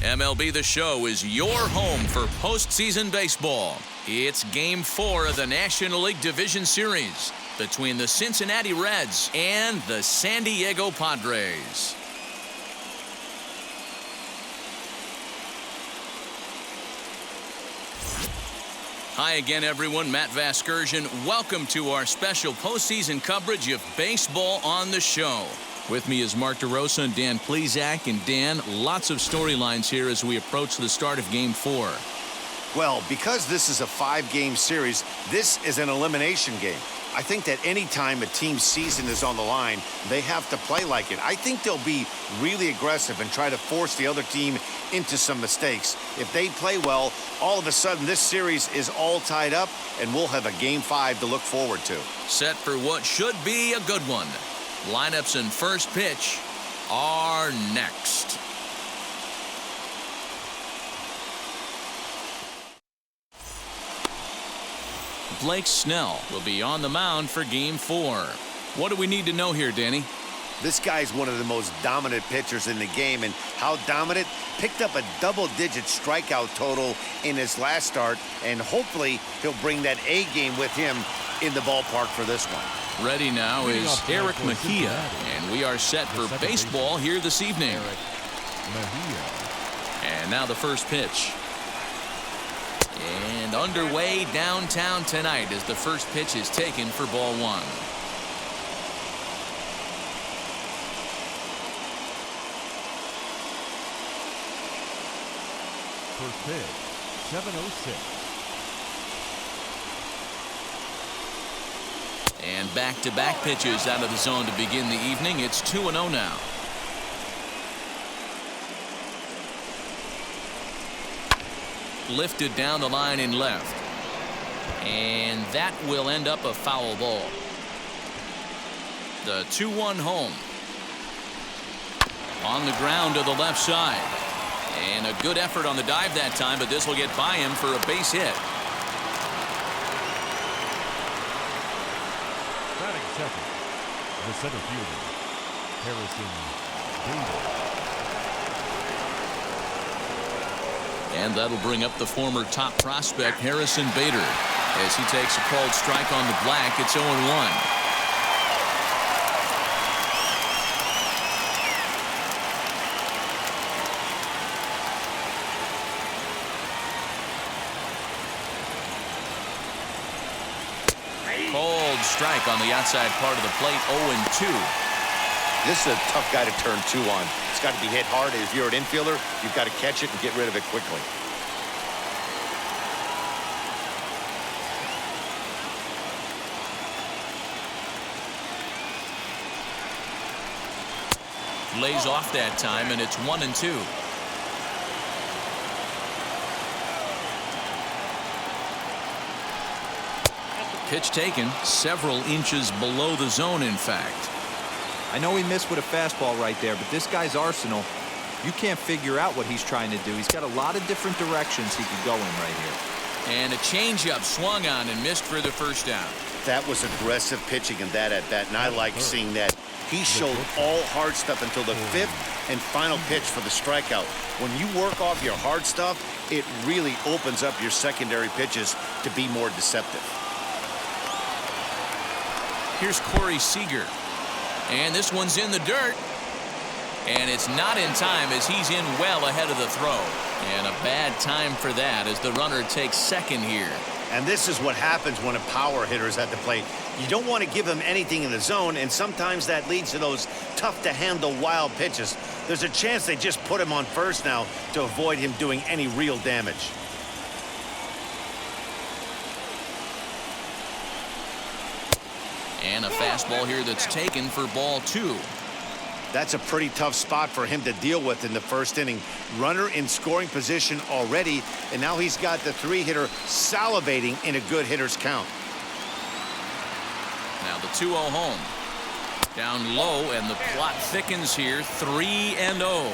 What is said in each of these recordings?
MLB The Show is your home for postseason baseball. It's Game 4 of the National League Division Series between the Cincinnati Reds and the San Diego Padres. Hi again, everyone. Matt Vasgersian. Welcome to our special postseason coverage of baseball on the show. With me is Mark DeRosa and Dan Plesac. And Dan, lots of storylines here as we approach the start of Game 4. Well, because this is a 5-game series, this is an elimination game. I think that any time a team's season is on the line, they have to play like it. I think they'll be really aggressive and try to force the other team into some mistakes. If they play well, all of a sudden this series is all tied up, and we'll have a Game 5 to look forward to. Set for what should be a good one. Lineups and first pitch are next. Blake Snell will be on the mound for Game 4. What do we need to know here, Danny? This guy's one of the most dominant pitchers in the game, and how dominant? Picked up a double-digit strikeout total in his last start, and hopefully he'll bring that A game with him in the ballpark for this one. Ready now is Eric Mejia, and we are set for baseball here this evening. And now the first pitch. And underway downtown tonight as the first pitch is taken for ball one. First pitch, 7:06. And back-to-back pitches out of the zone to begin the evening. It's 2-0 now. Lifted down the line in left. And that will end up a foul ball. The 2-1 home. On the ground to the left side. And a good effort on the dive that time, but this will get by him for a base hit. Batting second, the center fielder, Harrison Bader. And that'll bring up the former top prospect, Harrison Bader, as he takes a called strike on the black. It's 0-1. Called strike on the outside part of the plate, 0-2. This is a tough guy to turn 2 on. It's got to be hit hard. If you're an infielder, you've got to catch it and get rid of it quickly. Lays off that time, and it's 1-2. Pitch taken several inches below the zone, in fact. I know he missed with a fastball right there, but this guy's arsenal, you can't figure out what he's trying to do. He's got a lot of different directions he could go in right here. And a changeup swung on and missed for the first down. That was aggressive pitching in that at-bat, and I like seeing that. He showed all hard stuff until the 5th and final pitch for the strikeout. When you work off your hard stuff, it really opens up your secondary pitches to be more deceptive. Here's Corey Seager. And this one's in the dirt. And it's not in time as he's in well ahead of the throw. And a bad time for that as the runner takes second here. And this is what happens when a power hitter is at the plate. You don't want to give him anything in the zone, and sometimes that leads to those tough-to-handle wild pitches. There's a chance they just put him on first now to avoid him doing any real damage. And a fastball here that's taken for ball 2. That's a pretty tough spot for him to deal with in the first inning. Runner in scoring position already, and now he's got the 3-hitter salivating in a good hitter's count. Now the 2-0 home. Down low, and the plot thickens here, 3-0.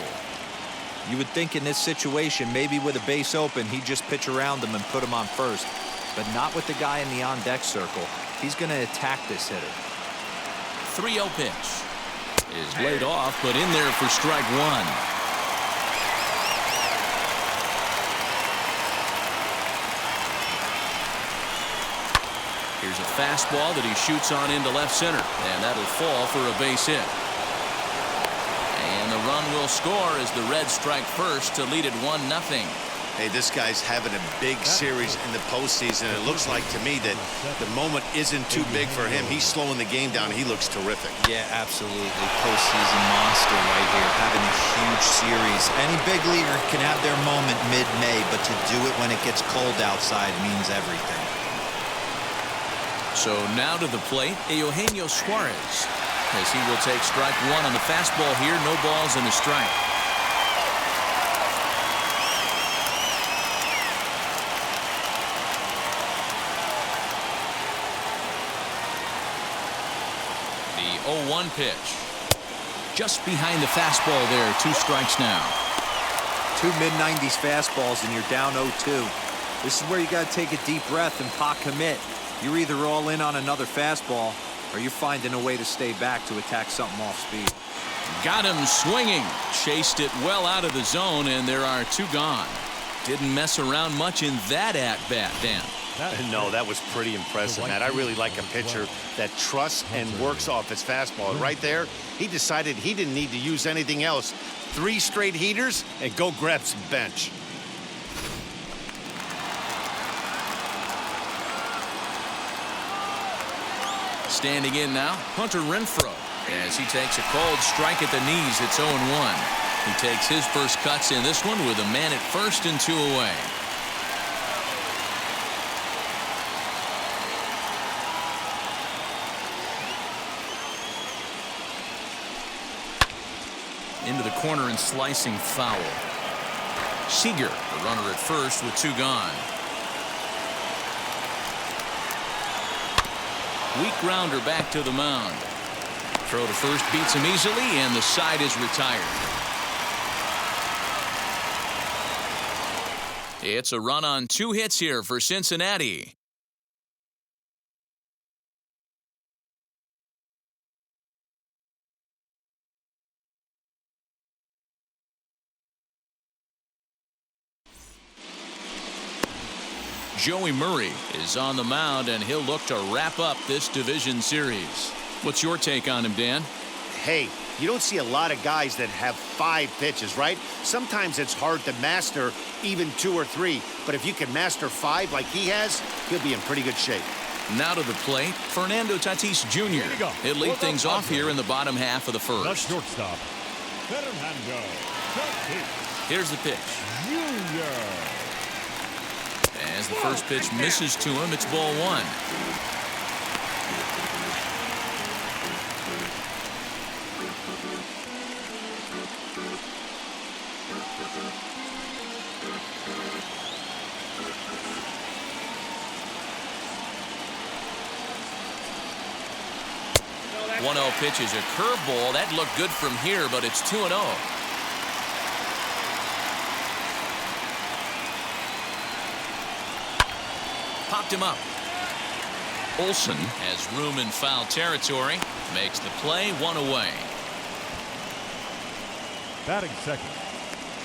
You would think in this situation, maybe with a base open, he'd just pitch around him and put him on first. But not with the guy in the on-deck circle. He's going to attack this hitter. 3-0 pitch is laid off, but in there for strike 1. Here's a fastball that he shoots on into left center, and that'll fall for a base hit. And the run will score as the Reds strike first to lead it 1-0. Hey, this guy's having a big series in the postseason. It looks like to me that the moment isn't too big for him. He's slowing the game down. He looks terrific. Yeah, absolutely. Postseason monster right here, having a huge series. Any big leaguer can have their moment mid-May, but to do it when it gets cold outside means everything. So now to the plate, Eugenio Suarez, as he will take strike one on the fastball here. No balls and a strike. The 0-1 pitch. Just behind the fastball there. 2 strikes now. 2 mid-90s fastballs and you're down 0-2. This is where you got to take a deep breath and pot commit. You're either all in on another fastball or you're finding a way to stay back to attack something off speed. Got him swinging. Chased it well out of the zone, and there are 2 gone. Didn't mess around much in that at-bat, Dan. No, that was pretty impressive, Matt. I really like a pitcher that trusts and works off his fastball. And right there, he decided he didn't need to use anything else. 3 straight heaters and go grab some bench. Standing in now, Hunter Renfroe, as he takes a cold strike at the knees. It's 0-1. He takes his first cuts in this one with a man at first and 2 away. Into the corner and slicing foul. Seager, the runner at first with 2 gone. Weak grounder back to the mound. Throw to first beats him easily, and the side is retired. It's a run on 2 hits here for Cincinnati. Joey Murray is on the mound, and he'll look to wrap up this division series. What's your take on him, Dan? Hey, you don't see a lot of guys that have 5 pitches, right? Sometimes it's hard to master even 2 or 3, but if you can master 5 like he has, he'll be in pretty good shape. Now to the plate, Fernando Tatis Jr. He'll lead things off here in the bottom half of the The first. shortstop, Fernando Tatis Here's the pitch. Jr. As the first pitch misses to him, it's ball 1. The 1-0 pitch is a curveball. That looked good from here, but it's 2-0. Popped him up. Olsen has room in foul territory. Makes the play, 1 away. Batting second,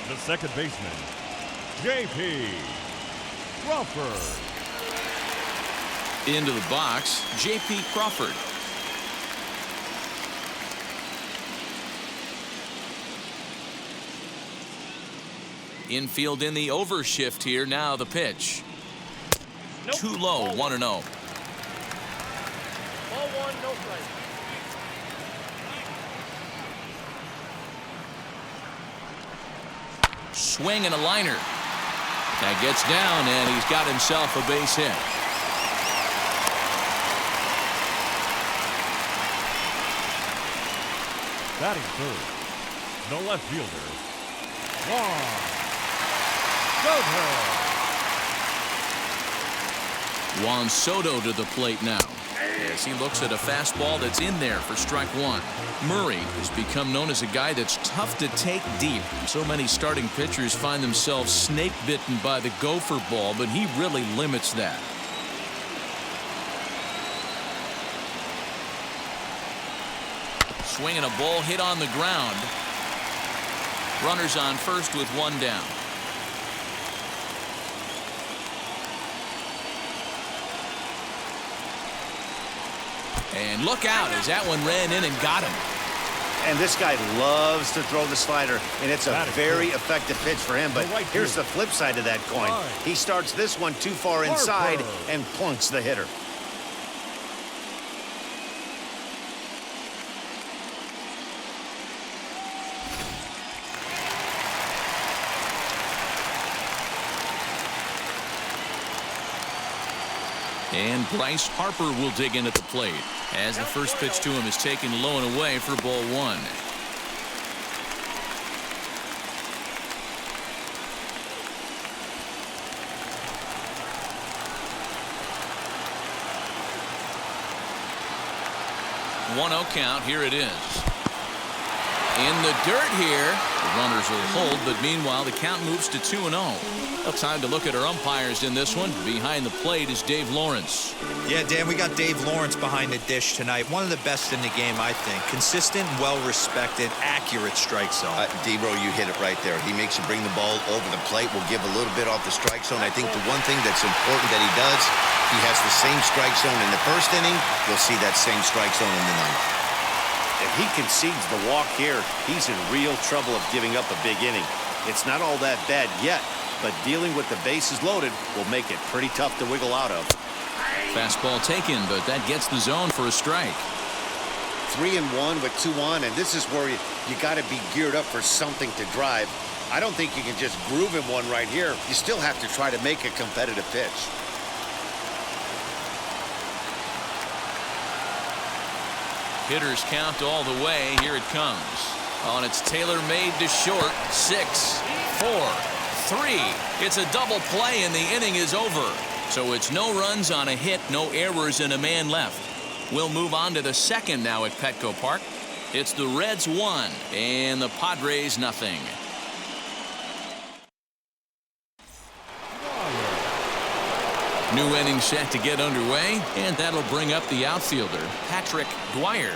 the second baseman, J.P. Crawford. Into the box, J.P. Crawford. Infield in the overshift here. Now the pitch. Too low, 1-0. Ball 1, no strike. Swing and a liner. That gets down, and he's got himself a base hit. Batting third, the left fielder, Juan Soto. Juan Soto to the plate now, as he looks at a fastball that's in there for strike 1. Murray has become known as a guy that's tough to take deep. So many starting pitchers find themselves snake bitten by the gopher ball, but he really limits that. Swinging a ball hit on the ground. Runners on first with 1 down. And look out as that one ran in and got him. And this guy loves to throw the slider, and it's a very effective pitch for him. But here's the flip side of that coin. He starts this one too far inside and plunks the hitter. And Bryce Harper will dig in at the plate as the first pitch to him is taken low and away for ball one. One 0 count. Here it is. In the dirt here. The runners will hold, but meanwhile the count moves to 2-0. Well, time to look at our umpires in this one. Behind the plate is Dave Lawrence. Yeah, Dan, we got Dave Lawrence behind the dish tonight. One of the best in the game, I think. Consistent, well-respected, accurate strike zone. D-Bro, you hit it right there. He makes you bring the ball over the plate. Will give a little bit off the strike zone. I think the one thing that's important that he does, he has the same strike zone in the first inning. You'll see that same strike zone in the ninth. If he concedes the walk here, he's in real trouble of giving up a big inning. It's not all that bad yet, but dealing with the bases loaded will make it pretty tough to wiggle out of. Fastball taken, but that gets the zone for a strike. 3-1 with 2 on, and this is where you got to be geared up for something to drive. I don't think you can just groove him one right here. You still have to try to make a competitive pitch. Hitters count all the way. Here it comes. On its tailor-made to short. 6, 4, 3. It's a double play and the inning is over. So it's no runs on a hit, no errors, and a man left. We'll move on to the second now at Petco Park. It's the Reds 1 and the Padres nothing. New inning set to get underway, and that'll bring up the outfielder, Patrick Dwyer.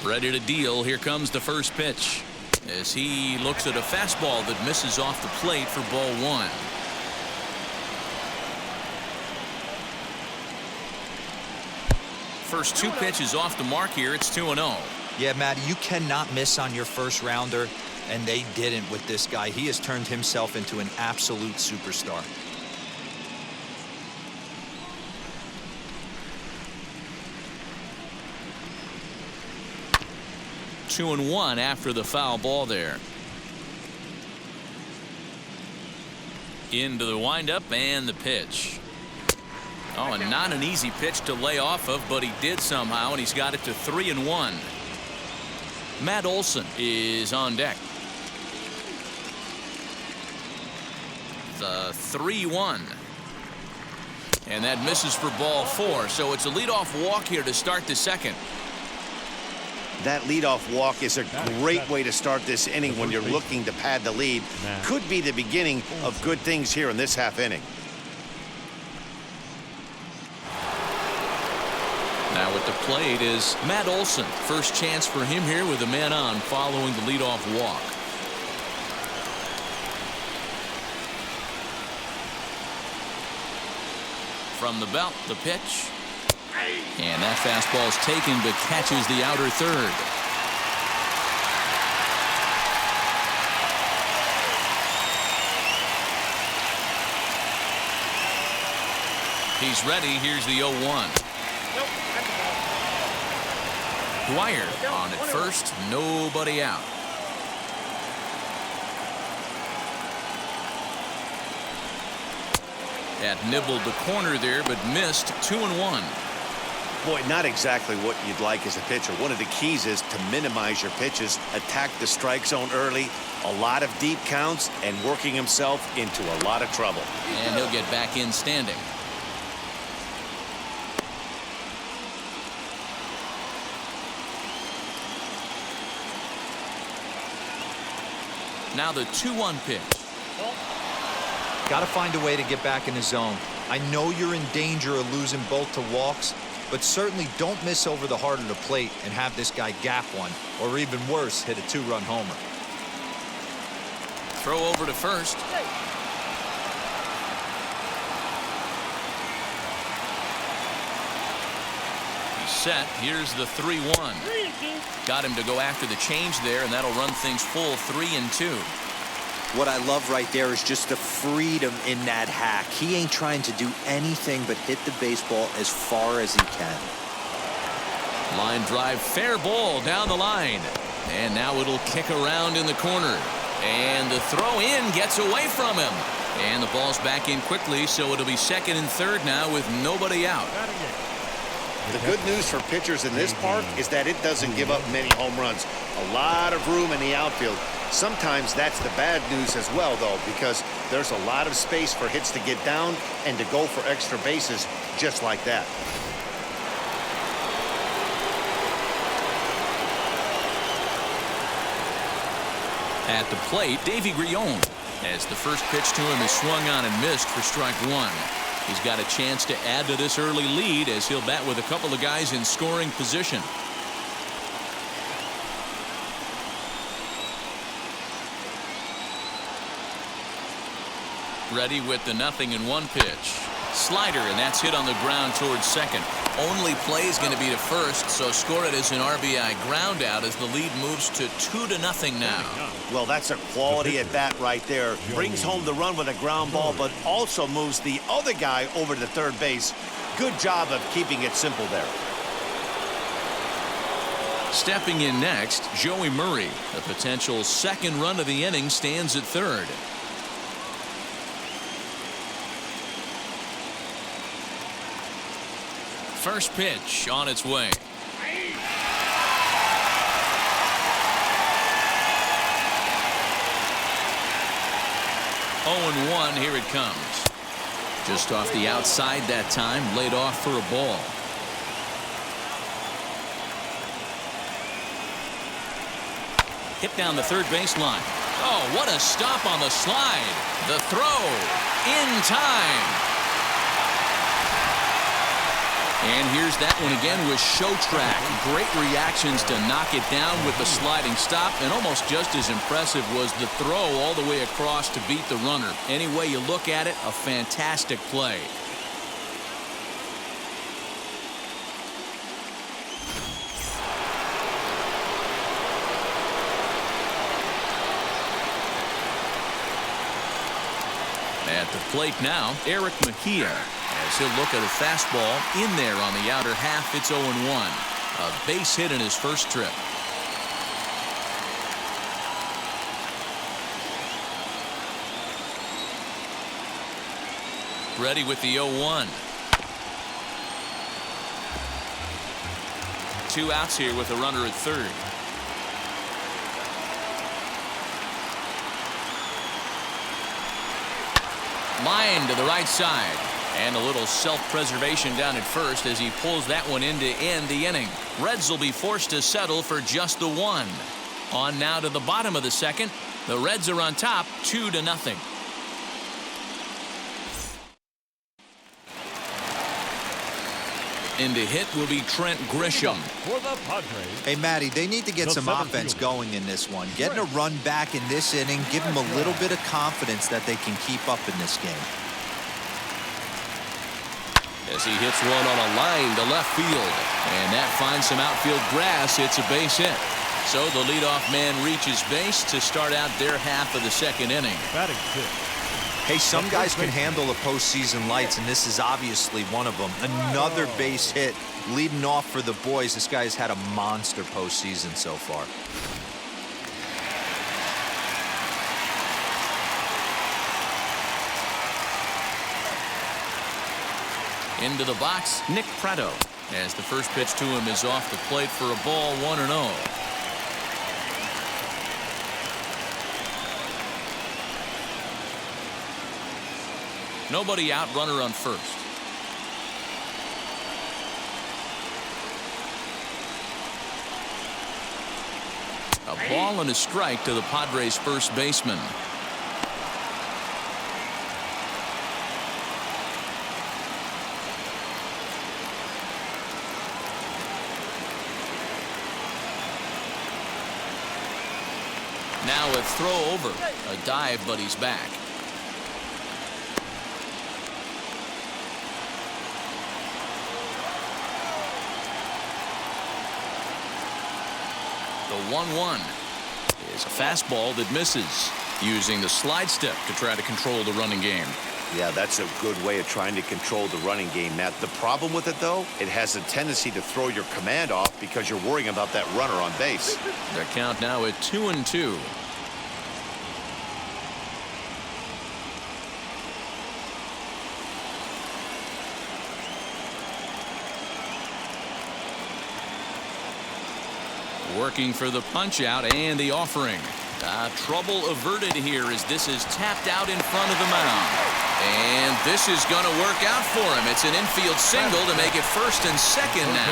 Ready to deal. Here comes the first pitch as he looks at a fastball that misses off the plate for ball one. First two pitches off the mark here. It's 2-0. Yeah, Matt, you cannot miss on your first rounder. And they didn't with this guy. He has turned himself into an absolute superstar. Two and one after the foul ball there. Into the windup and the pitch. Oh, and not an easy pitch to lay off of, but he did somehow, and he's got it to 3-1. Matt Olson is on deck. The 3-1. And that misses for ball four. So it's a leadoff walk here to start the second. That leadoff walk is a great way to start this inning when you're looking to pad the lead. Could be the beginning of good things here in this half inning. Now at the plate is Matt Olson. First chance for him here with a man on following the leadoff walk. From the belt, the pitch. And that fastball is taken but catches the outer third. He's ready. Here's the 0-1. Dwyer on at first, nobody out. That nibbled the corner there, but missed. 2-1. Boy, not exactly what you'd like as a pitcher. One of the keys is to minimize your pitches, attack the strike zone early, a lot of deep counts, and working himself into a lot of trouble. And he'll get back in standing. Now the 2-1 pitch. Got to find a way to get back in the zone. I know you're in danger of losing both to walks, but certainly don't miss over the heart of the plate and have this guy gap one, or even worse, hit a 2-run homer. Throw over to first. set. Here's the 3-1. Got him to go after the change there, and that'll run things full 3-2. What I love right there is just the freedom in that hack. He ain't trying to do anything but hit the baseball as far as he can. Line drive, fair ball down the line. And now it'll kick around in the corner. And the throw in gets away from him. And the ball's back in quickly, so it'll be second and third now with nobody out. The good news for pitchers in this park is that it doesn't give up many home runs. A lot of room in the outfield. Sometimes that's the bad news as well, though, because there's a lot of space for hits to get down and to go for extra bases just like that. At the plate, Davy Grillon, as the first pitch to him is swung on and missed for strike one. He's got a chance to add to this early lead as he'll bat with a couple of guys in scoring position. Ready with the 0-1 pitch. Slider, and that's hit on the ground towards second. Only play is going to be to first, so score it as an RBI ground out as the lead moves to 2-0 now. Well, that's a quality at bat right there. Brings home the run with a ground ball, but also moves the other guy over to third base. Good job of keeping it simple there. Stepping in next, Joey Murray. The potential second run of the inning stands at third. First pitch on its way. Oh, 0-1, here it comes. Just off the outside that time, laid off for a ball. Hit down the third baseline. Oh, what a stop on the slide. The throw in time. And here's that one again with show track. Great reactions to knock it down with the sliding stop, and almost just as impressive was the throw all the way across to beat the runner. Any way you look at it, a fantastic play. At the plate now, Eric Mejia, as he'll look at a fastball in there on the outer half. It's 0-1. A base hit in his first trip. Ready with the 0-1. 2 outs here with a runner at third. Line to the right side. And a little self-preservation down at first as he pulls that one in to end the inning. Reds will be forced to settle for just the one. On now to the bottom of the second. The Reds are on top 2-0. In to hit will be Trent Grisham. For the Padres. Hey, Matty, they need to get some offense going in this one. Getting a run back in this inning, give them a little bit of confidence that they can keep up in this game. As he hits one on a line to left field. And that finds some outfield grass. It's a base hit. So the leadoff man reaches base to start out their half of the second inning. Batting fifth. Hey, some guys can handle the postseason lights, and this is obviously one of them. Another base hit leading off for the boys. This guy's had a monster postseason so far. Into the box, Nick Pratto, as the first pitch to him is off the plate for a ball, 1-0. Nobody out, runner on first. A ball and a strike to the Padres' first baseman. Now a throw over. A dive, but he's back. The 1-1 is a fastball that misses, using the slide step to try to control the running game. Yeah, that's a good way of trying to control the running game, Matt. The problem with it, though, it has a tendency to throw your command off because you're worrying about that runner on base. Their count now at 2-2. Working for the punch out and the offering. Trouble averted here as this is tapped out in front of the mound. And this is going to work out for him. It's an infield single to make it first and second now.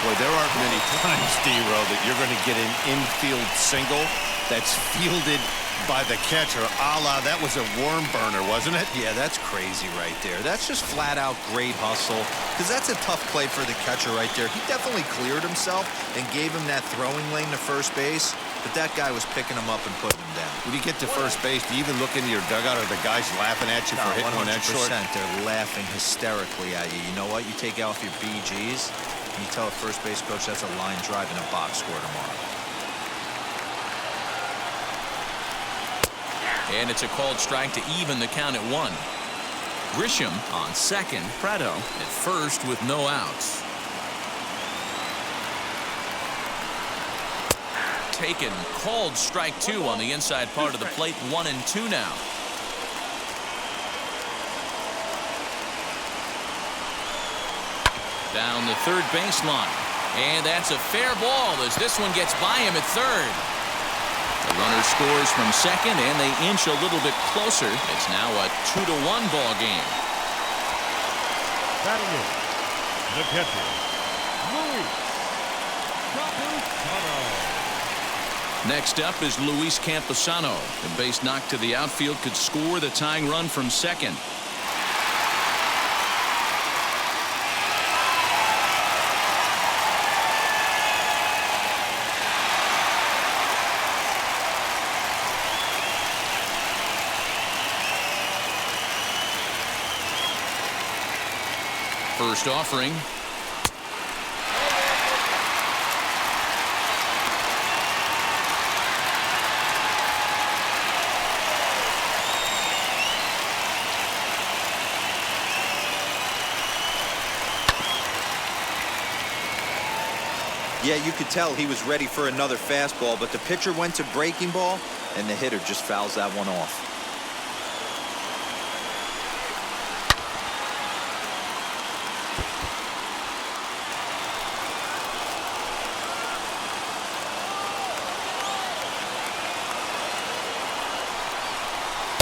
Boy, there aren't many times, D-Row, that you're going to get an infield single that's fielded by the catcher, a la that was a worm burner, wasn't it? Yeah, that's crazy right there. That's just flat out great hustle, because that's a tough play for the catcher right there. He definitely cleared himself and gave him that throwing lane to first base, but that guy was picking him up and putting him down. When you get to first base, do you even look into your dugout? Are the guys laughing at you for hitting one that short? 100%. They're laughing hysterically at you. You know what? You take off your BGs and you tell a first base coach that's a line drive in a box score tomorrow. And it's a called strike to even the count at 1. Grisham on second. Prado at first with no outs. Taken. Called strike 2 on the inside part of the plate. 1-2 now. Down the third baseline. And that's a fair ball as this one gets by him at third. The runner scores from second, and they inch a little bit closer. It's now a 2-1 ball game. Batting in, the catcher, Luis Campusano. Next up is Luis Campusano. The base knock to the outfield could score the tying run from second. First offering. Yeah, you could tell he was ready for another fastball, but the pitcher went to breaking ball, and the hitter just fouls that one off.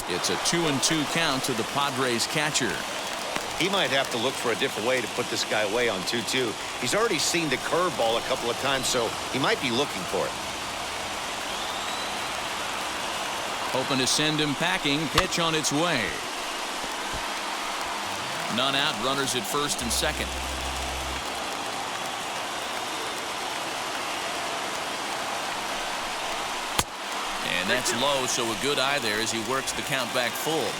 It's a 2-2 count to the Padres catcher. He might have to look for a different way to put this guy away on 2-2. He's already seen the curveball a couple of times, so he might be looking for it. Hoping to send him packing. Pitch on its way. None out. Runners at first and second. And that's low, so a good eye there as he works the count back full.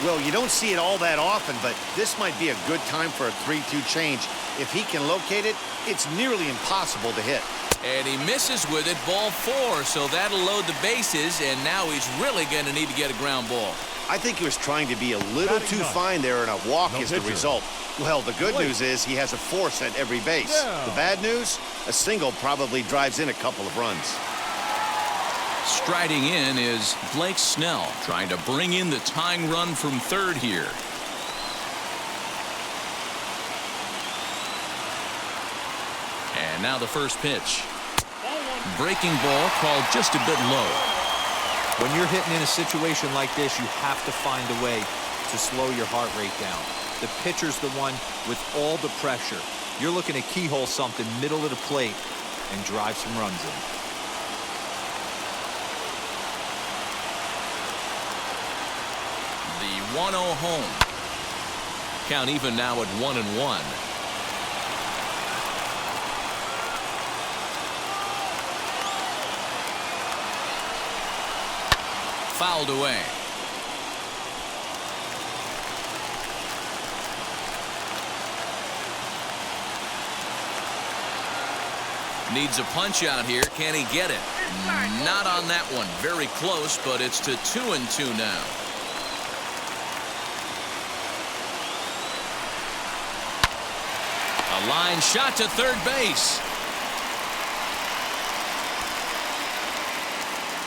Well, you don't see it all that often, but this might be a good time for a 3-2 change. If he can locate it, it's nearly impossible to hit. And he misses with it, ball 4, so that'll load the bases, and now he's really going to need to get a ground ball. I think he was trying to be a little too fine there, and a walk is the result. Well, the good news is he has a force at every base. The bad news, a single probably drives in a couple of runs. Striding in is Blake Snell, trying to bring in the tying run from third here. And now the first pitch. Breaking ball called just a bit low. When you're hitting in a situation like this, you have to find a way to slow your heart rate down. The pitcher's the one with all the pressure. You're looking to keyhole something middle of the plate and drive some runs in. The 1-0 home. Count even now at 1-1. Fouled away. Needs a punch out here. Can he get it? Not on that one. Very close, but it's to 2-2 now. A line shot to third base.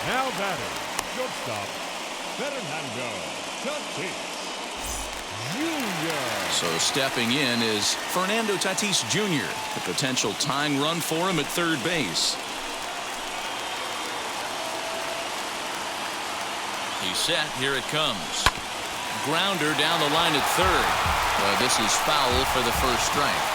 Now batting, shortstop, Fernando Tatis Jr. So stepping in is Fernando Tatis Jr., the potential tying run for him at third base. He's set. Here it comes. Grounder down the line at third. This is foul for the first strike.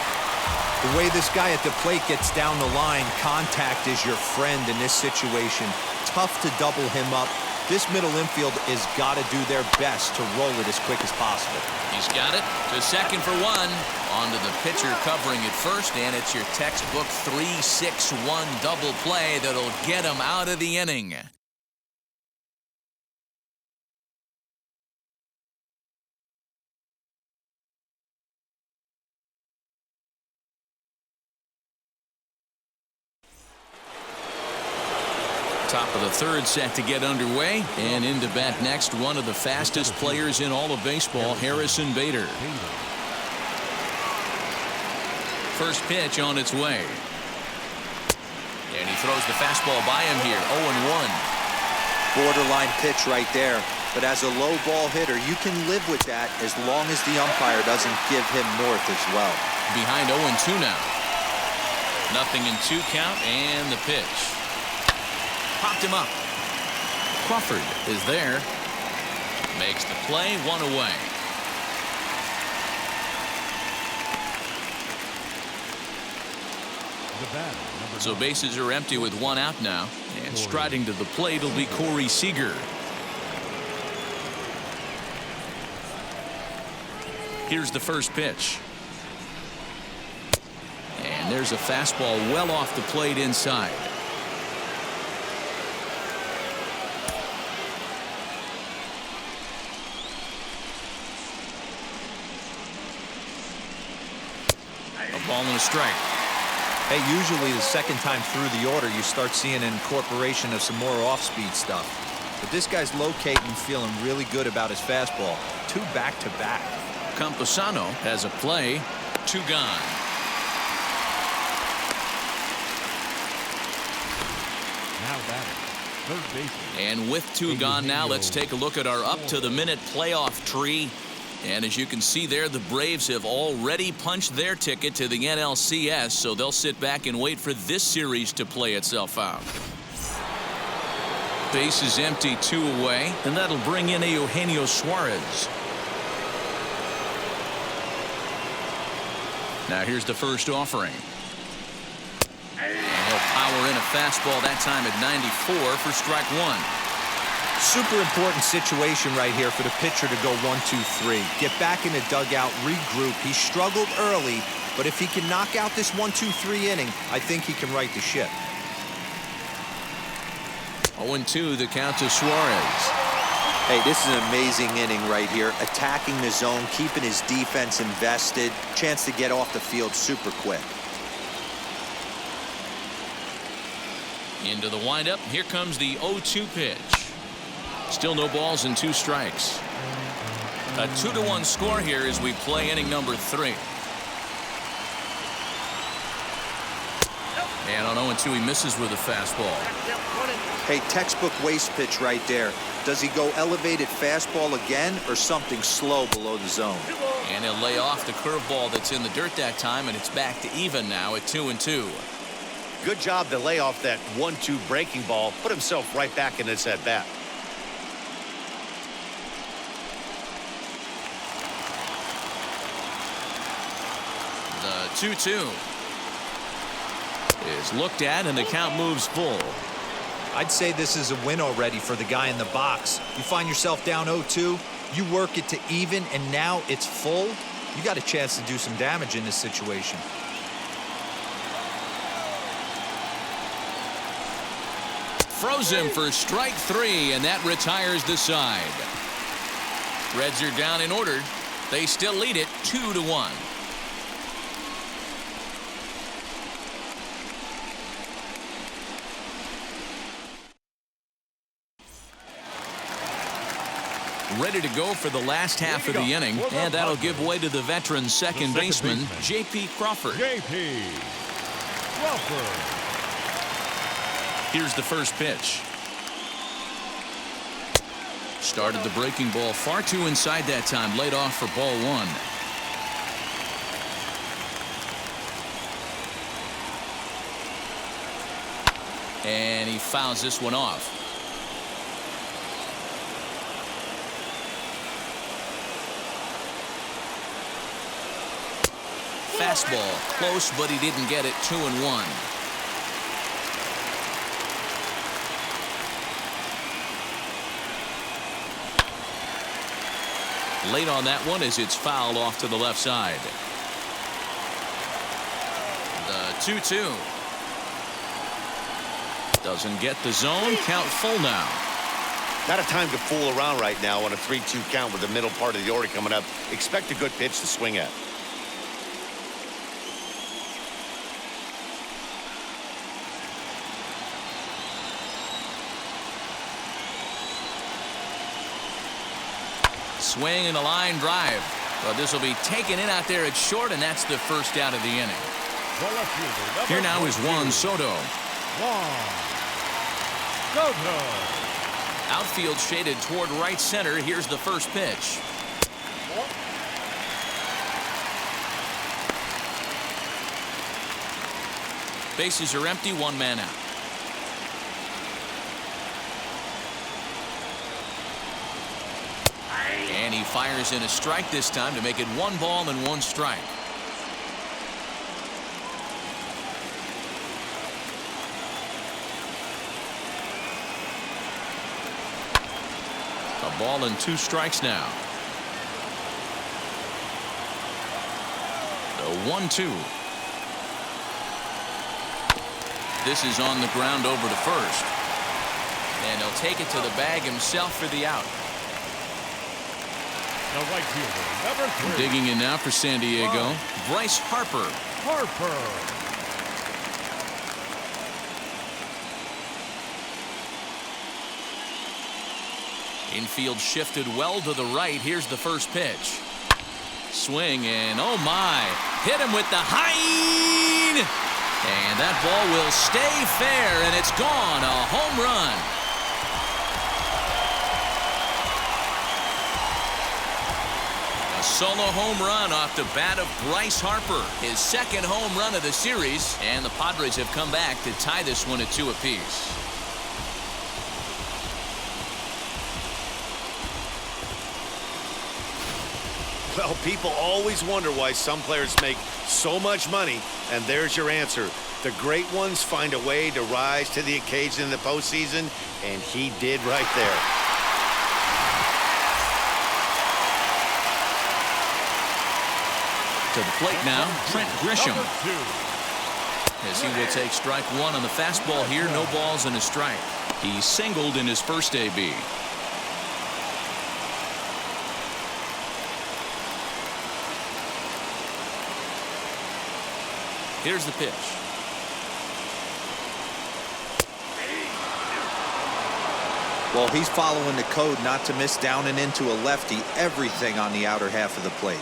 The way this guy at the plate gets down the line, contact is your friend in this situation. Tough to double him up. This middle infield has got to do their best to roll it as quick as possible. He's got it to second for one. On to the pitcher covering at first, and it's your textbook 3-6-1 double play that'll get him out of the inning. Top of the third set to get underway, and into bat next, one of the fastest players in all of baseball, Harrison Bader. First pitch on its way. And he throws the fastball by him here, 0-1. Borderline pitch right there. But as a low ball hitter, you can live with that as long as the umpire doesn't give him north as well. Behind 0-2 now. Nothing in 2 count, and the pitch. Popped him up. Crawford is there. Makes the play, 1 away. So bases are empty with 1 out now. And striding to the plate will be Corey Seager. Here's the first pitch. And there's a fastball well off the plate inside. Ball and a strike. Hey, usually the second time through the order, you start seeing an incorporation of some more off-speed stuff. But this guy's locating, feeling really good about his fastball. 2 back-to-back. Campusano has a play. 2 gone. Now batting, third baseman. And with 2 gone now, let's take a look at our up-to-the-minute playoff tree. And as you can see there, the Braves have already punched their ticket to the NLCS, so they'll sit back and wait for this series to play itself out. Base is empty, 2 away, and that'll bring in Eugenio Suarez. Now here's the first offering. And he'll power in a fastball that time at 94 for strike 1. Super important situation right here for the pitcher to go 1-2-3. Get back in the dugout, regroup. He struggled early, but if he can knock out this 1-2-3 inning, I think he can right the ship. 0-2 the count to Suarez. Hey, this is an amazing inning right here. Attacking the zone, keeping his defense invested. Chance to get off the field super quick. Into the windup. Here comes the 0-2 pitch. Still no balls and 2 strikes. A 2-1 score here as we play inning number 3. And on 0-2 he misses with a fastball. Hey, textbook waste pitch right there. Does he go elevated fastball again or something slow below the zone? And he'll lay off the curveball that's in the dirt that time, and it's back to even now at 2-2. Good job to lay off that 1-2 breaking ball. Put himself right back in this at bat. The 2-2 is looked at, and the count moves full. I'd say this is a win already for the guy in the box. You find yourself down 0-2, you work it to even, and now it's full. You got a chance to do some damage in this situation. Throws him for strike 3, and that retires the side. Reds are down in order. They still lead it 2-1. ready to go for the last half of the inning, and that'll give way to the veteran second baseman, J.P. Crawford. J.P. Crawford. Here's the first pitch. Started the breaking ball far too inside that time, laid off for ball one. And he fouls this one off. Fastball close, but he didn't get it. 2-1. Late on that one as it's fouled off to the left side. The 2-2. Doesn't get the zone. Count full now. Not a time to fool around right now on a 3-2 count with the middle part of the order coming up. Expect a good pitch to swing at. Swing and a line drive. But this will be taken in out there at short, and that's the first out of the inning. Here now is Juan Soto. Outfield shaded toward right center. Here's the first pitch. Bases are empty, one man out. And he fires in a strike this time to make it 1 ball and 1 strike. A ball and 2 strikes now. The 1-2. This is on the ground over to first. And he'll take it to the bag himself for the out. The right fielder, number 3. Digging in now for San Diego, Bryce Harper. Infield shifted well to the right. Here's the first pitch. Swing and oh my. Hit him with the high. And that ball will stay fair, and it's gone. A home run. Solo home run off the bat of Bryce Harper, his second home run of the series, and the Padres have come back to tie this one at 2 apiece. Well, people always wonder why some players make so much money, and there's your answer. The great ones find a way to rise to the occasion in the postseason, and he did right there. To the plate now, Trent Grisham. As he will take strike 1 on the fastball here, no balls and a strike. He singled in his first AB. Here's the pitch. Well, he's following the code not to miss down and into a lefty. Everything on the outer half of the plate.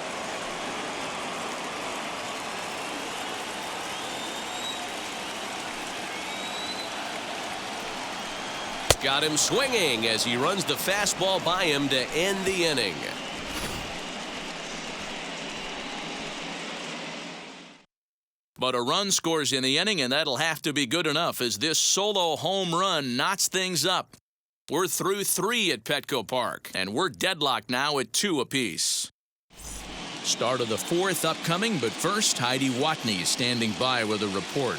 Got him swinging as he runs the fastball by him to end the inning. But a run scores in the inning, and that'll have to be good enough as this solo home run knots things up. We're through 3 at Petco Park, and we're deadlocked now at 2 apiece. Start of the 4th upcoming, but first, Heidi Watney standing by with a report.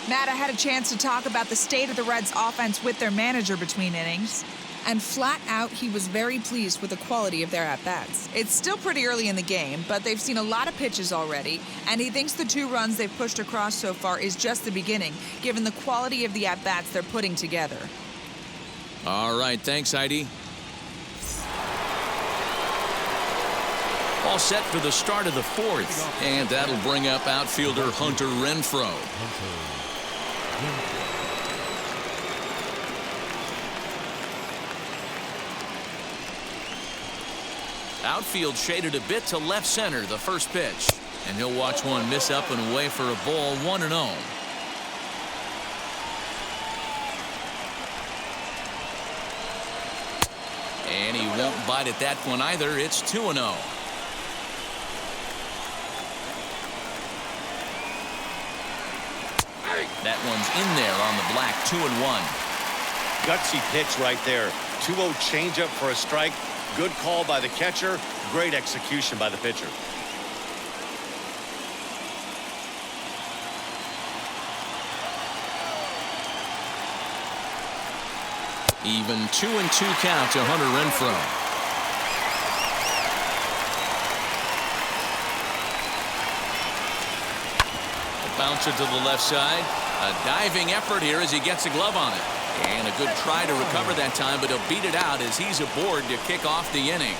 Matt, I had a chance to talk about the state of the Reds' offense with their manager between innings, and flat out, he was very pleased with the quality of their at-bats. It's still pretty early in the game, but they've seen a lot of pitches already, and he thinks the 2 runs they've pushed across so far is just the beginning, given the quality of the at-bats they're putting together. All right, thanks, Heidi. All set for the start of the 4th, and that'll bring up outfielder Hunter Renfroe. Outfield shaded a bit to left center, the first pitch. And he'll watch one miss up and away for a ball, 1-0. And he won't bite at that one either. It's 2-0. That one's in there on the black. 2-1. Gutsy pitch right there. 2-0 changeup for a strike. Good call by the catcher. Great execution by the pitcher. Even 2-2 count to Hunter Renfroe. A bouncer to the left side. A diving effort here as he gets a glove on it. And a good try to recover that time, but he'll beat it out as he's aboard to kick off the inning.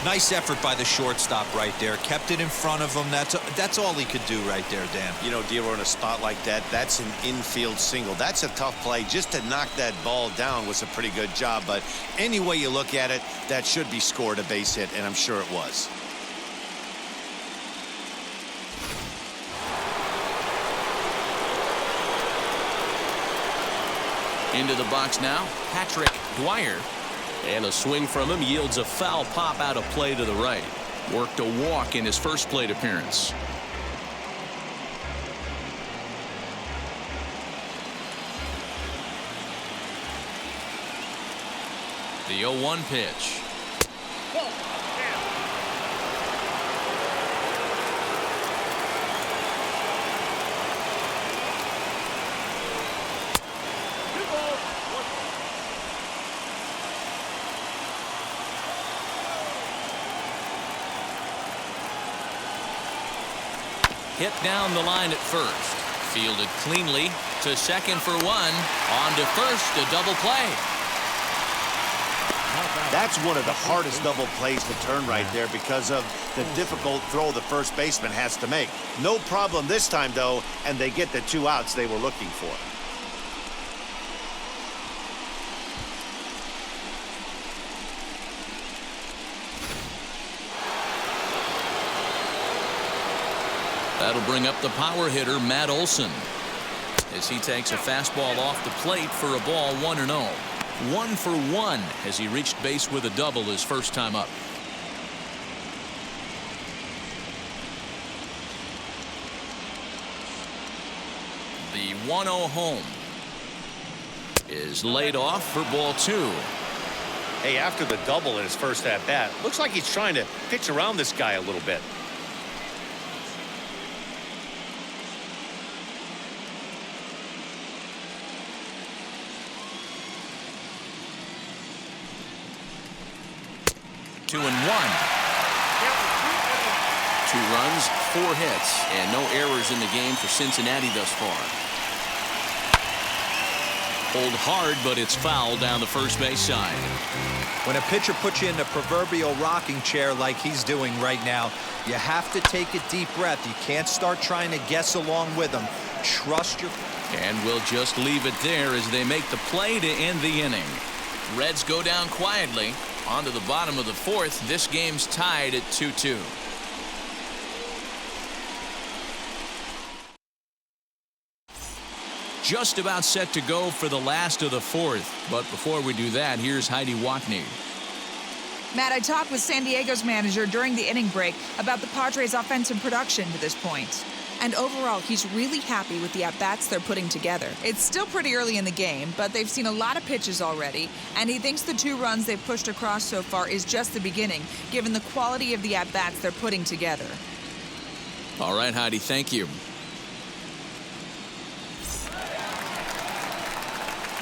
Nice effort by the shortstop right there. Kept it in front of him. That's all he could do right there, Dan. You know, Dero, in a spot like that, that's an infield single. That's a tough play. Just to knock that ball down was a pretty good job. But any way you look at it, that should be scored a base hit, and I'm sure it was. Into the box now, Patrick Dwyer. And a swing from him yields a foul pop out of play to the right. Worked a walk in his first plate appearance. The 0-1 pitch. Hit down the line at first. Fielded cleanly to second for one. On to first, a double play. That's one of the hardest double plays to turn right there because of the difficult throw the first baseman has to make. No problem this time, though, and they get the 2 outs they were looking for. That'll bring up the power hitter, Matt Olson, as he takes a fastball off the plate for a ball, 1-0. 1 for 1 as he reached base with a double his first time up. The 1-0 home is laid off for ball 2. Hey, after the double in his first at-bat, looks like he's trying to pitch around this guy a little bit. Two and 1. 2 runs, 4 hits, and no errors in the game for Cincinnati thus far. Pulled hard, but it's foul down the first base side. When a pitcher puts you in the proverbial rocking chair like he's doing right now, you have to take a deep breath. You can't start trying to guess along with him. Trust your... And we'll just leave it there as they make the play to end the inning. Reds go down quietly. On to the bottom of the 4th. This game's tied at 2-2. Just about set to go for the last of the 4th. But before we do that, here's Heidi Watney. Matt, I talked with San Diego's manager during the inning break about the Padres' offensive production to this point. And overall, he's really happy with the at-bats they're putting together. It's still pretty early in the game, but they've seen a lot of pitches already, and he thinks the 2 runs they've pushed across so far is just the beginning, given the quality of the at-bats they're putting together. All right, Heidi, thank you.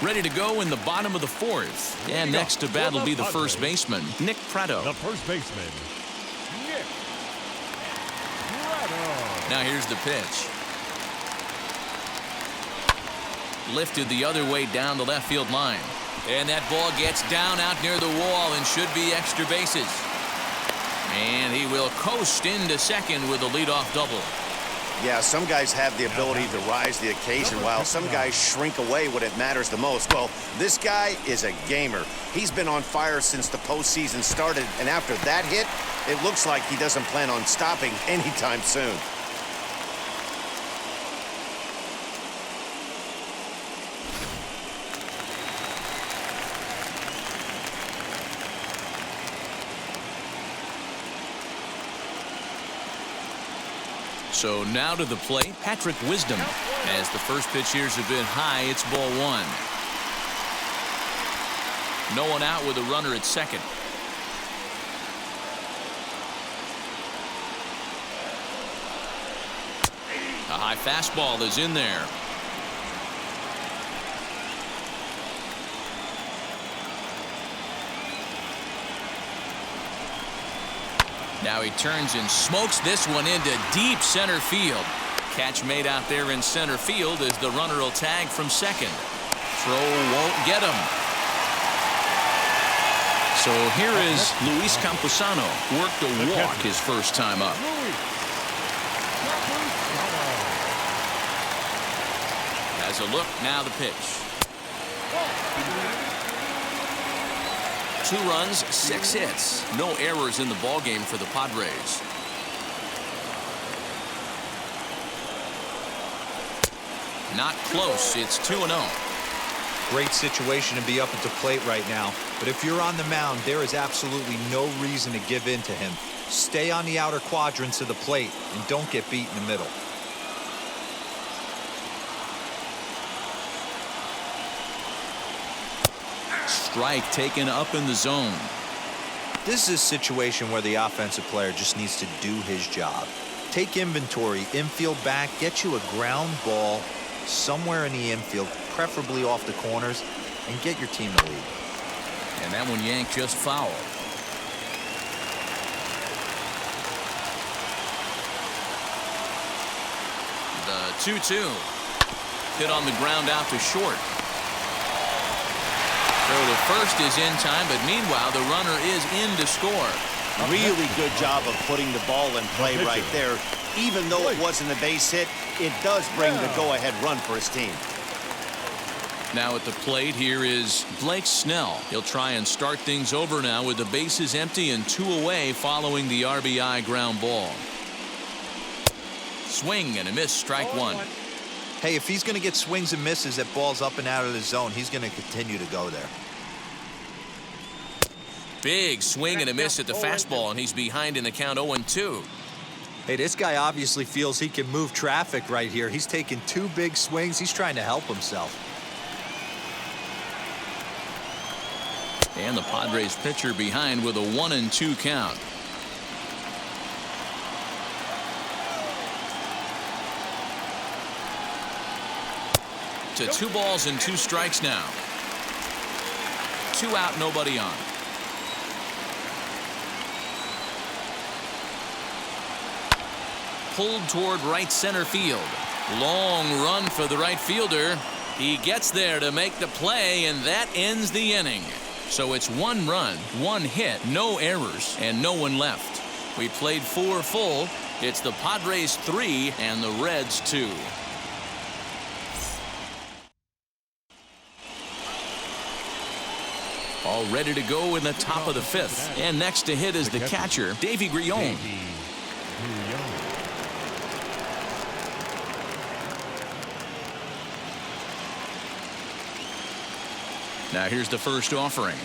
Ready to go in the bottom of the 4th. And next to bat will be the first baseman, Nick Pratto. The first baseman, Nick Pratto. Now here's the pitch. Lifted the other way down the left field line. And that ball gets down out near the wall and should be extra bases. And he will coast into second with a leadoff double. Yeah, some guys have the ability to rise to the occasion while some guys shrink away when it matters the most. Well, this guy is a gamer. He's been on fire since the postseason started, and after that hit, it looks like he doesn't plan on stopping anytime soon. So now to the plate, Patrick Wisdom. As the first pitch here's a bit high, it's ball one. No one out with a runner at second. A high fastball is in there. Now he turns and smokes this one into deep center field. Catch made out there in center field as the runner will tag from second. Throw won't get him. So here is Luis Camposano. Worked a walk his first time up. Has a look, now the pitch. 2 runs, 6 hits. No errors in the ballgame for the Padres. Not close. It's 2-0. Great situation to be up at the plate right now. But if you're on the mound, there is absolutely no reason to give in to him. Stay on the outer quadrants of the plate and don't get beat in the middle. Strike taken up in the zone. This is a situation where the offensive player just needs to do his job. Take inventory, infield back, get you a ground ball somewhere in the infield, preferably off the corners, and get your team to lead. And that one yanked just foul. The 2-2. Hit on the ground out to short. Throw to first is in time, but meanwhile the runner is in to score. Really good job of putting the ball in play right there. Even though it wasn't a base hit, it does bring the go-ahead run for his team. Now at the plate here is Blake Snell. He'll try and start things over now with the bases empty and 2 away following the RBI ground ball. Swing and a miss, strike 1. Hey, if he's going to get swings and misses at balls up and out of the zone, he's going to continue to go there. Big swing and a miss at the fastball, and he's behind in the count 0-2. Hey, this guy obviously feels he can move traffic right here. He's taking 2 big swings. He's trying to help himself. And the Padres pitcher behind with a 1-2 count. To 2 balls and 2 strikes now. 2 out, nobody on. Pulled toward right center field. Long run for the right fielder. He gets there to make the play, and that ends the inning. So it's 1 run, 1 hit, no errors, and no one left. We played 4 full. It's the Padres 3 and the Reds 2. All ready to go in the top of the 5th. And next to hit is the catcher, Davy Grillon. Now here's the first offering.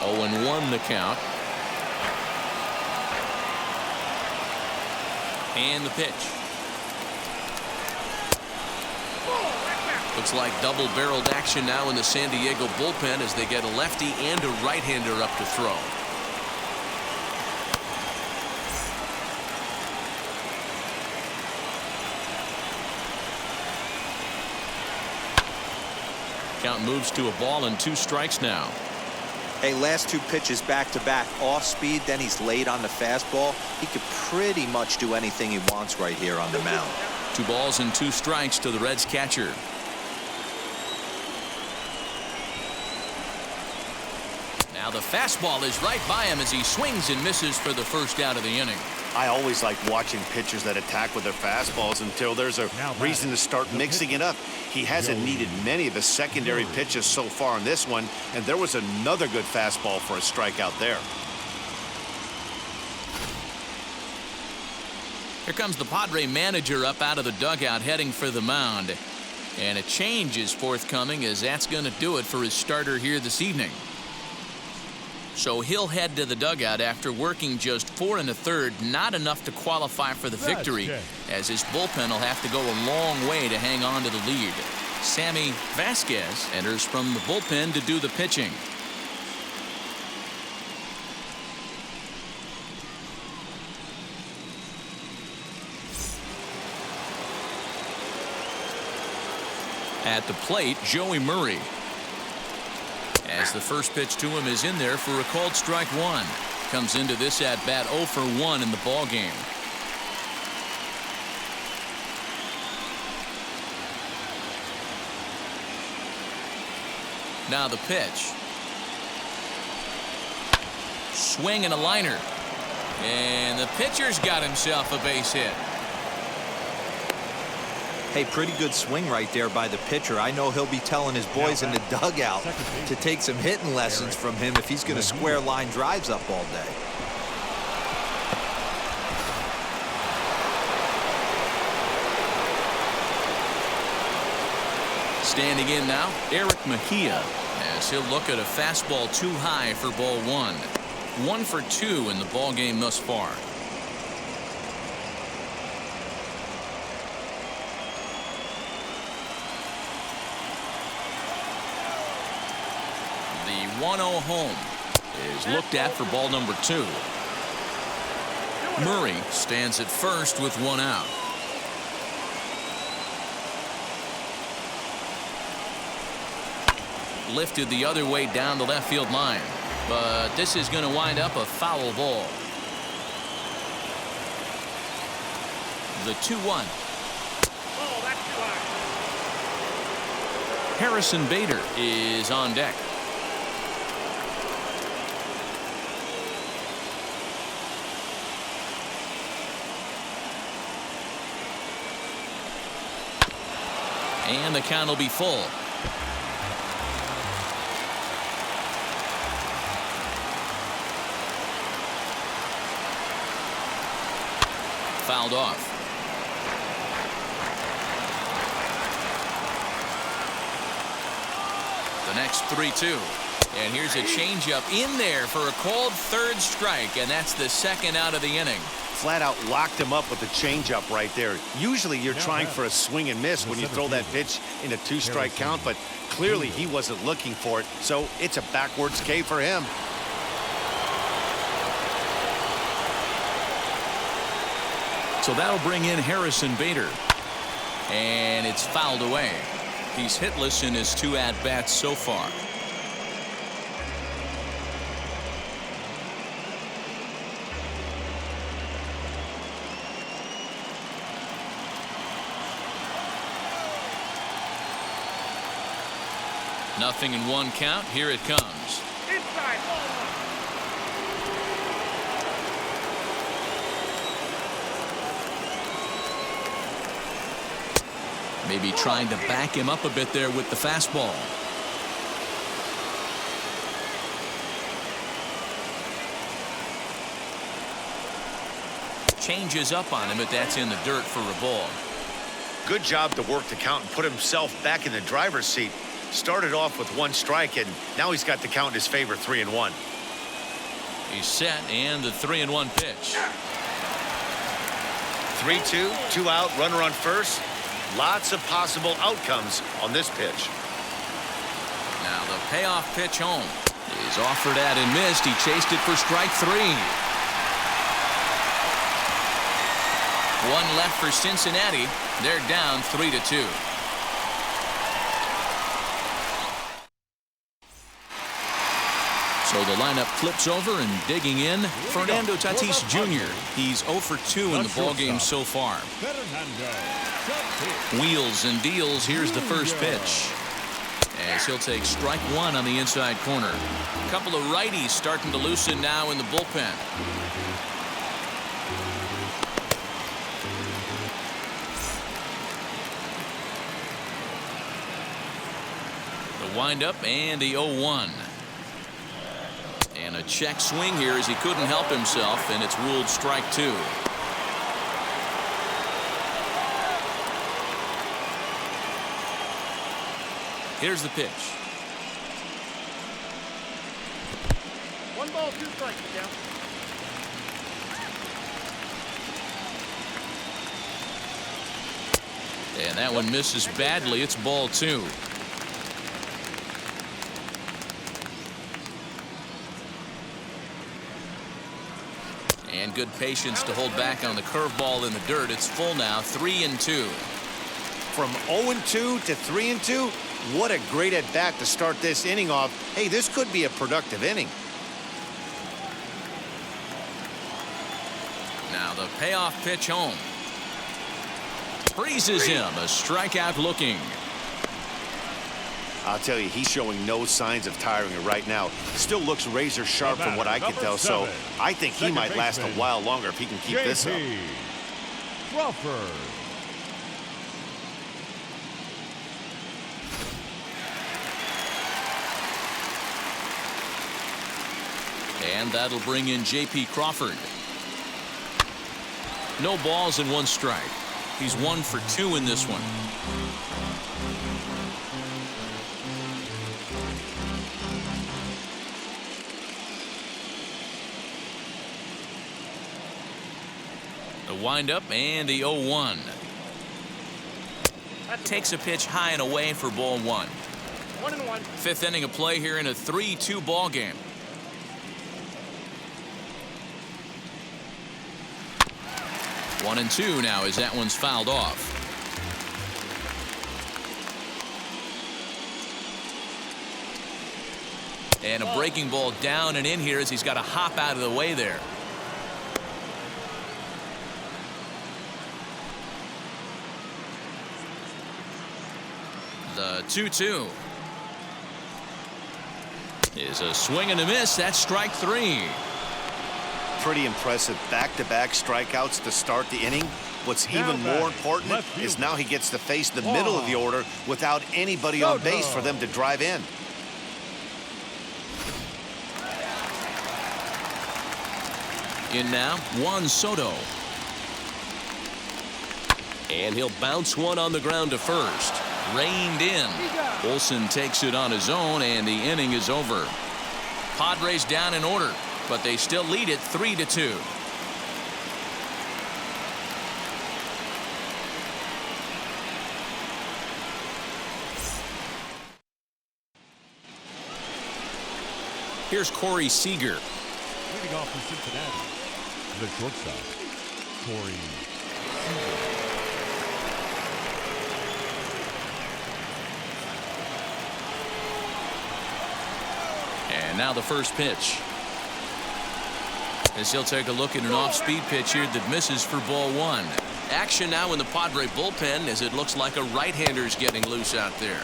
0-1 the count. And the pitch. Looks like double-barreled action now in the San Diego bullpen as they get a lefty and a right-hander up to throw. Count moves to a ball and 2 strikes now. Hey, last 2 pitches back-to-back, off speed, then he's late on the fastball. He could pretty much do anything he wants right here on the mound. 2 balls and 2 strikes to the Reds catcher. Now the fastball is right by him as he swings and misses for the first out of the inning. I always like watching pitchers that attack with their fastballs until there's a reason to start mixing it up. He hasn't needed many of the secondary pitches so far in this one, and there was another good fastball for a strikeout there. Here comes the Padre manager up out of the dugout heading for the mound. And a change is forthcoming, as that's going to do it for his starter here this evening. So he'll head to the dugout after working just 4 1/3, not enough to qualify for the victory, as his bullpen will have to go a long way to hang on to the lead. Sammy Vasquez enters from the bullpen to do the pitching. At the plate, Joey Murray. As the first pitch to him is in there for a called strike one. Comes into this at bat 0 for 1 in the ball game. Now the pitch. Swing and a liner. And the pitcher's got himself a base hit. Hey, pretty good swing right there by the pitcher. I know he'll be telling his boys in the dugout to take some hitting lessons from him if he's going to square line drives up all day. Standing in now, Eric Mejia, as he'll look at a fastball too high for ball 1. 1 for 2 in the ball game thus far. The 1-0 home is looked at for ball number 2. Murray stands at first with 1 out. Lifted the other way down the left field line, but this is going to wind up a foul ball. The 2-1. Harrison Bader is on deck. And the count will be full. Fouled off. The next 3-2. And here's a changeup in there for a called third strike, and that's the second out of the inning. Flat out locked him up with the changeup right there. Usually you're trying for a swing and miss when you throw that pitch in a 2-strike count, but clearly he wasn't looking for it, so it's a backwards K for him. So that'll bring in Harrison Bader. And it's fouled away. He's hitless in his 2 at-bats so far. Nothing in 1 count. Here it comes. Inside. Maybe trying to back him up a bit there with the fastball. Changes up on him, but that's in the dirt for a ball. Good job to work the count and put himself back in the driver's seat. Started off with 1 strike, and now he's got the count in his favor, 3-1. He's set, and the 3-1 pitch. 3-2, 2 out, runner on first. Lots of possible outcomes on this pitch. Now the payoff pitch home is offered at and missed. He chased it for strike 3. 1 left for Cincinnati. They're down 3-2. So the lineup flips over, and digging in, Fernando Tatis Jr. He's 0 for 2 in the ballgame so far. Wheels and deals. Here's the first pitch. As he'll take strike 1 on the inside corner. A couple of righties starting to loosen now in the bullpen. The windup and the 0-1. And a check swing here as he couldn't help himself, and it's ruled strike 2. Here's the pitch. 1 ball, 2 strikes, yeah. And that one misses badly. It's ball 2. And good patience to hold back on the curveball in the dirt. It's full now, 3-2. From 0-2 to 3-2, what a great at-bat to start this inning off. Hey, this could be a productive inning. Now the payoff pitch home. Freezes him, a strikeout looking. I'll tell you, he's showing no signs of tiring right now. Still looks razor sharp from what I can tell, so I think he might last a while longer if he can keep this up. Crawford. And that'll bring in J.P. Crawford. No balls and 1 strike. He's 1 for 2 in this one. The windup and the 0-1. Takes a pitch high and away for ball 1. 1-1. 5th inning of play here in a 3-2 ball game. One and 2 now as that one's fouled off. And a breaking ball down and in here as he's got to hop out of the way there. The 2-2 is a swing and a miss. That's strike 3. Pretty impressive back-to-back strikeouts to start the inning. What's even more important is now he gets to face the middle of the order without anybody on base for them to drive in. In now, Juan Soto. And he'll bounce one on the ground to first. Reined in. Olsen takes it on his own, and the inning is over. Padres down in order, but they still lead it 3-2. Here's Corey Seager. Leading off for Cincinnati, the shortstop, Corey Seager. And now the first pitch. As he'll take a look at an off-speed pitch here that misses for ball 1. Action now in the Padre bullpen as it looks like a right-hander's getting loose out there.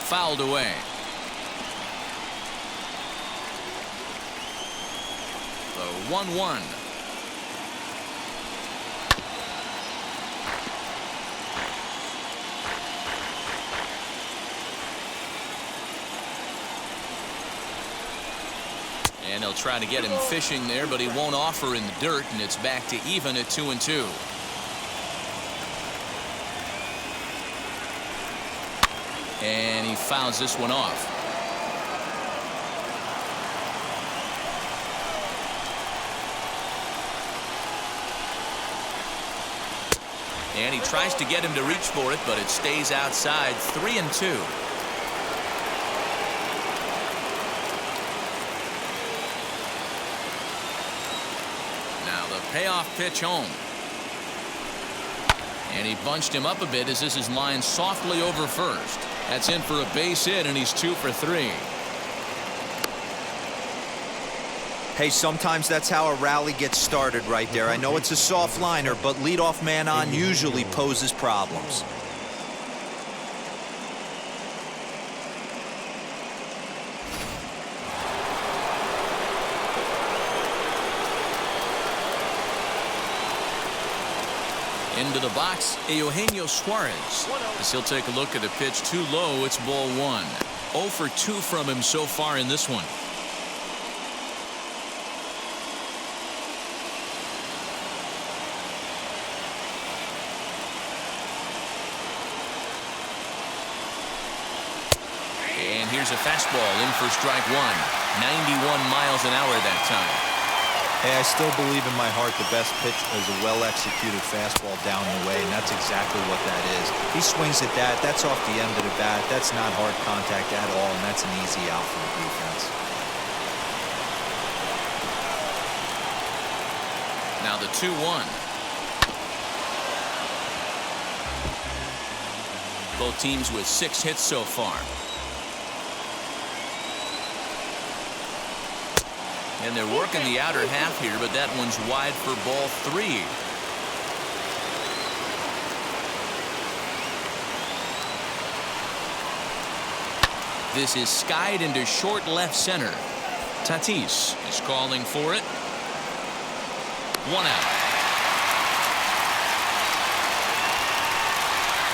Fouled away. The 1-1. And they'll try to get him fishing there, but he won't offer in the dirt, and it's back to even at 2-2. And he fouls this one off. And he tries to get him to reach for it, but it stays outside. 3-2. Payoff pitch home. And he bunched him up a bit as this is lined softly over first. That's in for a base hit, and he's 2 for 3. Hey, sometimes that's how a rally gets started right there. I know it's a soft liner, but leadoff man on usually poses problems. Into the box, Eugenio Suarez. As he'll take a look at a pitch too low, it's ball one. 0 for 2 from him so far in this one. And here's a fastball in for strike one. 91 miles an hour that time. Hey, I still believe in my heart the best pitch is a well-executed fastball down the way, and that's exactly what that is. He swings at that. That's off the end of the bat. That's not hard contact at all, and that's an easy out for the defense. Now the 2-1. Both teams with 6 hits so far. And they're working the outer half here, but that one's wide for ball 3. This is skied into short left center. Tatis is calling for it. 1 out.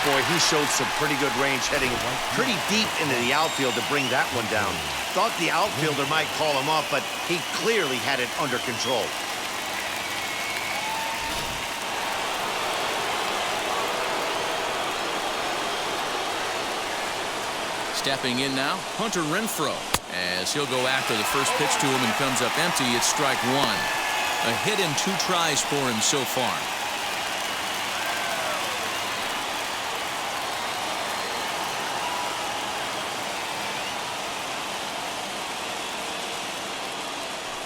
Boy, he showed some pretty good range heading pretty deep into the outfield to bring that one down. Thought the outfielder might call him up, but he clearly had it under control. Stepping in now, Hunter Renfroe. As he'll go after the first pitch to him and comes up empty, it's strike one. A hit in 2 tries for him so far.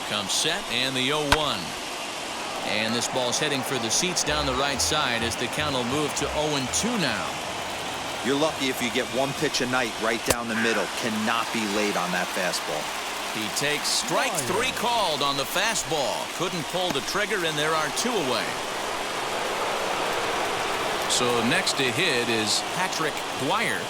Comes set and the 0-1. And this ball's heading for the seats down the right side as the count will move to 0-2 now. You're lucky if you get 1 pitch a night right down the middle. Cannot be late on that fastball. He takes strike 3 called on the fastball. Couldn't pull the trigger, and there are 2 away. So next to hit is Patrick Dwyer.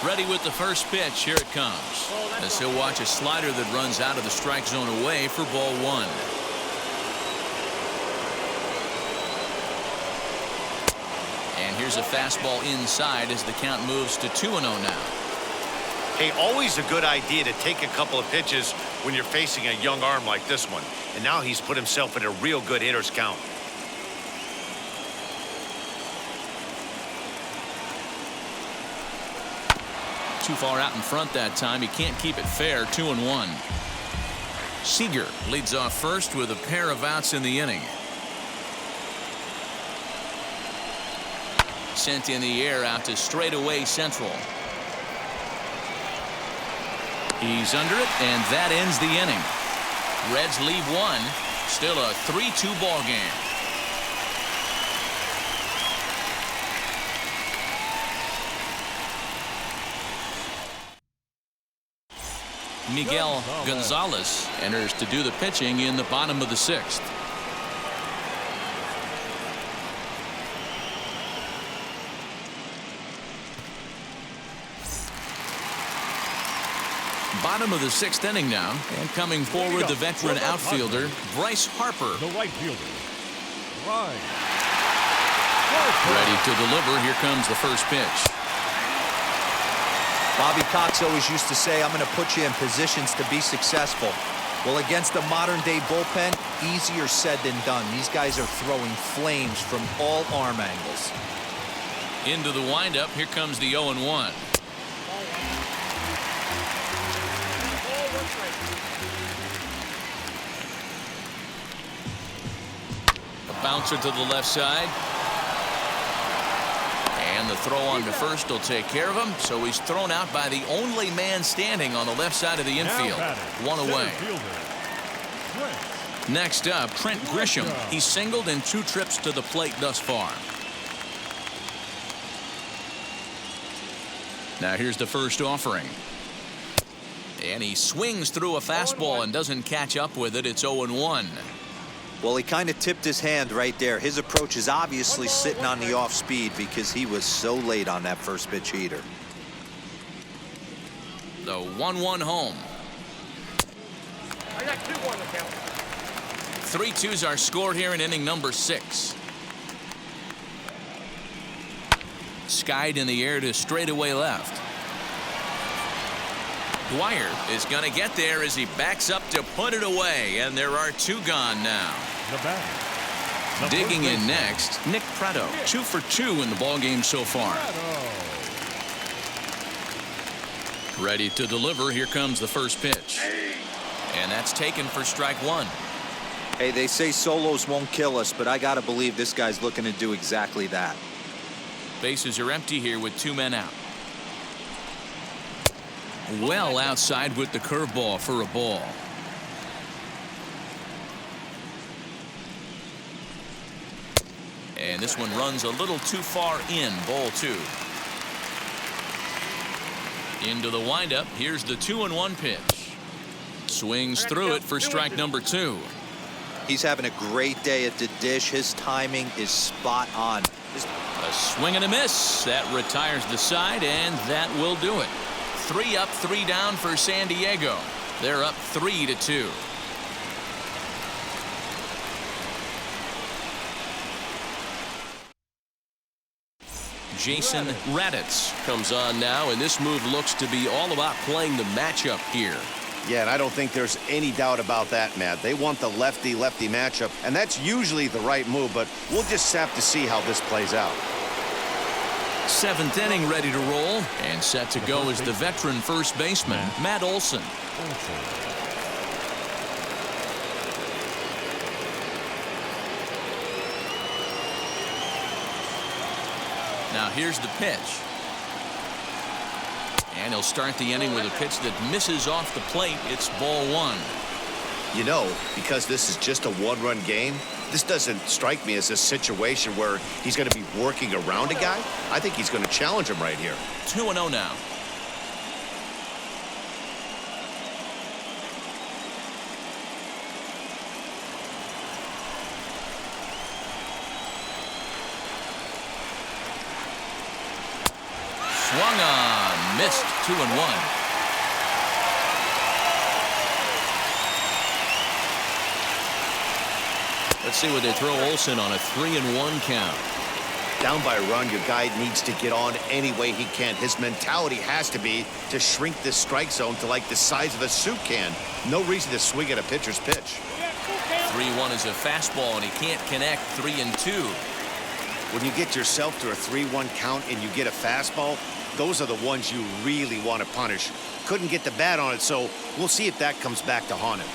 Ready with the first pitch. Here it comes. As he'll watch a slider that runs out of the strike zone away for ball 1. And here's a fastball inside as the count moves to 2-0 now. Hey, always a good idea to take a couple of pitches when you're facing a young arm like this one. And now he's put himself in a real good hitter's count. Too far out in front that time. He can't keep it fair. 2-1. Seager leads off first with a pair of outs in the inning. Sent in the air out to straightaway central. He's under it, and that ends the inning. Reds leave 1. Still a 3-2 ball game. Miguel Gonzalez enters to do the pitching in the bottom of the 6th. Bottom of the 6th inning now, and coming forward the veteran outfielder Bryce Harper. The right fielder. Right. Ready to deliver. Here comes the first pitch. Bobby Cox always used to say, I'm going to put you in positions to be successful. Well, against the modern-day bullpen, easier said than done. These guys are throwing flames from all arm angles. Into the windup. Here comes the 0-1. A bouncer to the left side. And the throw on to first will take care of him. So he's thrown out by the only man standing on the left side of the infield. 1 away. Next up, Trent Grisham. He's singled in 2 trips to the plate thus far. Now here's the first offering. And he swings through a fastball and doesn't catch up with it. It's 0-1. Well, he kind of tipped his hand right there. His approach is obviously sitting on the off speed because he was so late on that first pitch heater. The 1-1 home. I got 2-1 to count. 3-2s are scored here in inning number 6. Skied in the air to straightaway left. Dwyer is going to get there as he backs up to put it away, and there are 2 gone now. The batter. Digging in next, Nick Prado, 2 for 2 in the ballgame so far. Ready to deliver. Here comes the first pitch. And that's taken for strike 1. Hey, they say solos won't kill us, but I got to believe this guy's looking to do exactly that. Bases are empty here with 2 men out. Well outside with the curveball for a ball. And this one runs a little too far in. Ball 2. Into the windup. Here's the 2-1 pitch. Swings through it for strike number 2. He's having a great day at the dish. His timing is spot on. A swing and a miss. That retires the side, and that will do it. 3 up, 3 down for San Diego. They're up 3-2. Jason Raditz comes on now, and this move looks to be all about playing the matchup here. Yeah, and I don't think there's any doubt about that, Matt. They want the lefty-lefty matchup, and that's usually the right move, but we'll just have to see how this plays out. 7th inning ready to roll, and set to go is the veteran first baseman, Matt Olson. Now here's the pitch. And he'll start the inning with a pitch that misses off the plate. It's ball 1. You know, because this is just a 1-run game, this doesn't strike me as a situation where he's going to be working around a guy. I think he's going to challenge him right here. 2-0 now. Swung on, missed. 2-1. Let's see what they throw Olson on a 3-1 count. Down by a run, your guy needs to get on any way he can. His mentality has to be to shrink this strike zone to like the size of a soup can. No reason to swing at a pitcher's pitch. 3-1 is a fastball, and he can't connect. 3-2. When you get yourself to a 3-1 count and you get a fastball, those are the ones you really want to punish. Couldn't get the bat on it, so we'll see if that comes back to haunt him.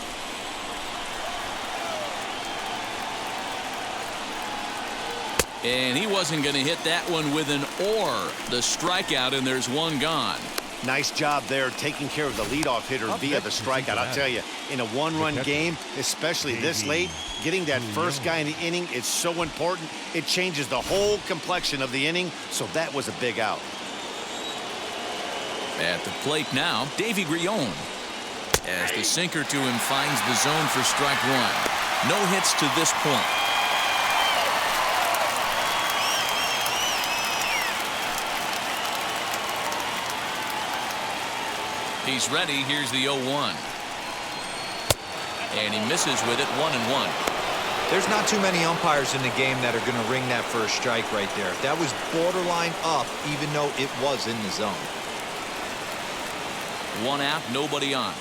And he wasn't going to hit that one with an or. The strikeout, and there's 1 gone. Nice job there taking care of the leadoff hitter via the strikeout. I'll tell you, in a 1-run game, especially this late, getting that first guy in the inning is so important. It changes the whole complexion of the inning, so that was a big out. At the plate now, Davy Grion. As the sinker to him finds the zone for strike 1. No hits to this point. He's ready. Here's the 0-1. And he misses with it. 1-1. There's not too many umpires in the game that are going to ring that first strike right there. That was borderline up, even though it was in the zone. 1 out, nobody on.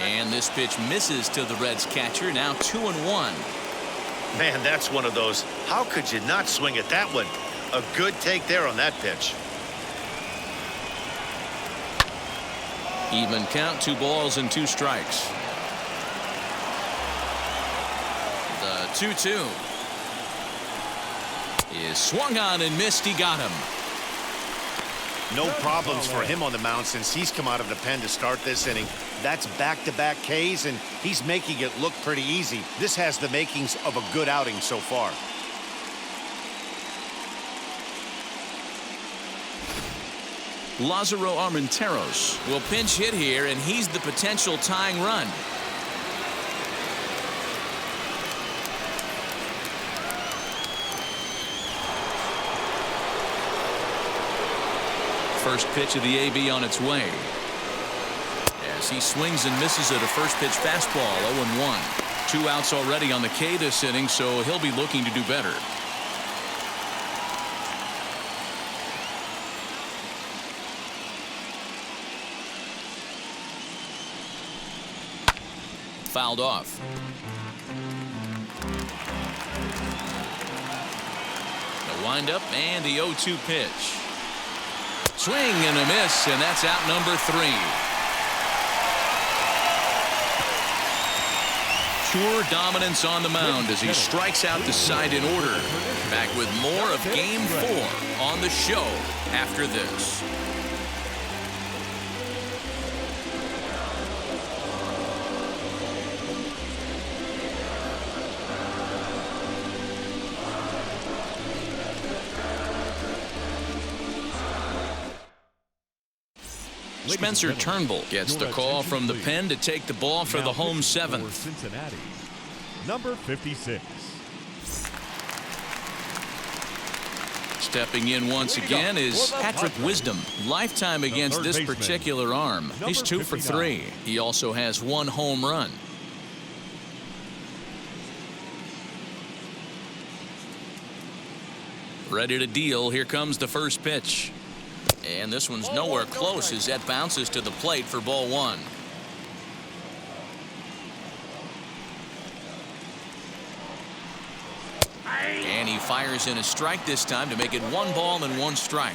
And this pitch misses to the Reds catcher. Now 2-1. Man, that's one of those. How could you not swing at that one? A good take there on that pitch. Even count, 2 balls and 2 strikes. The 2-2 is swung on and missed. He got him. No problems for him on the mound since he's come out of the pen to start this inning. That's back-to-back Ks, and he's making it look pretty easy. This has the makings of a good outing so far. Lázaro Armenteros will pinch hit here, and he's the potential tying run. first pitch of the AB on its way. As he swings and misses at a first pitch fastball, 0-1. 2 outs already on the K this inning, so he'll be looking to do better. Fouled off. The windup and the 0-2 pitch. Swing and a miss, and that's out number 3. Pure dominance on the mound as he strikes out the side in order. Back with more of Game 4 on the show after this. Spencer Turnbull gets the call from the pen to take the ball for the home 7th. Cincinnati, number 56. Stepping in once again is Patrick Wisdom. Lifetime against this particular arm. He's 2 for 3. He also has 1 home run. Ready to deal. Here comes the first pitch. And this one's nowhere close as that bounces to the plate for ball 1. And he fires in a strike this time to make it 1 ball and 1 strike.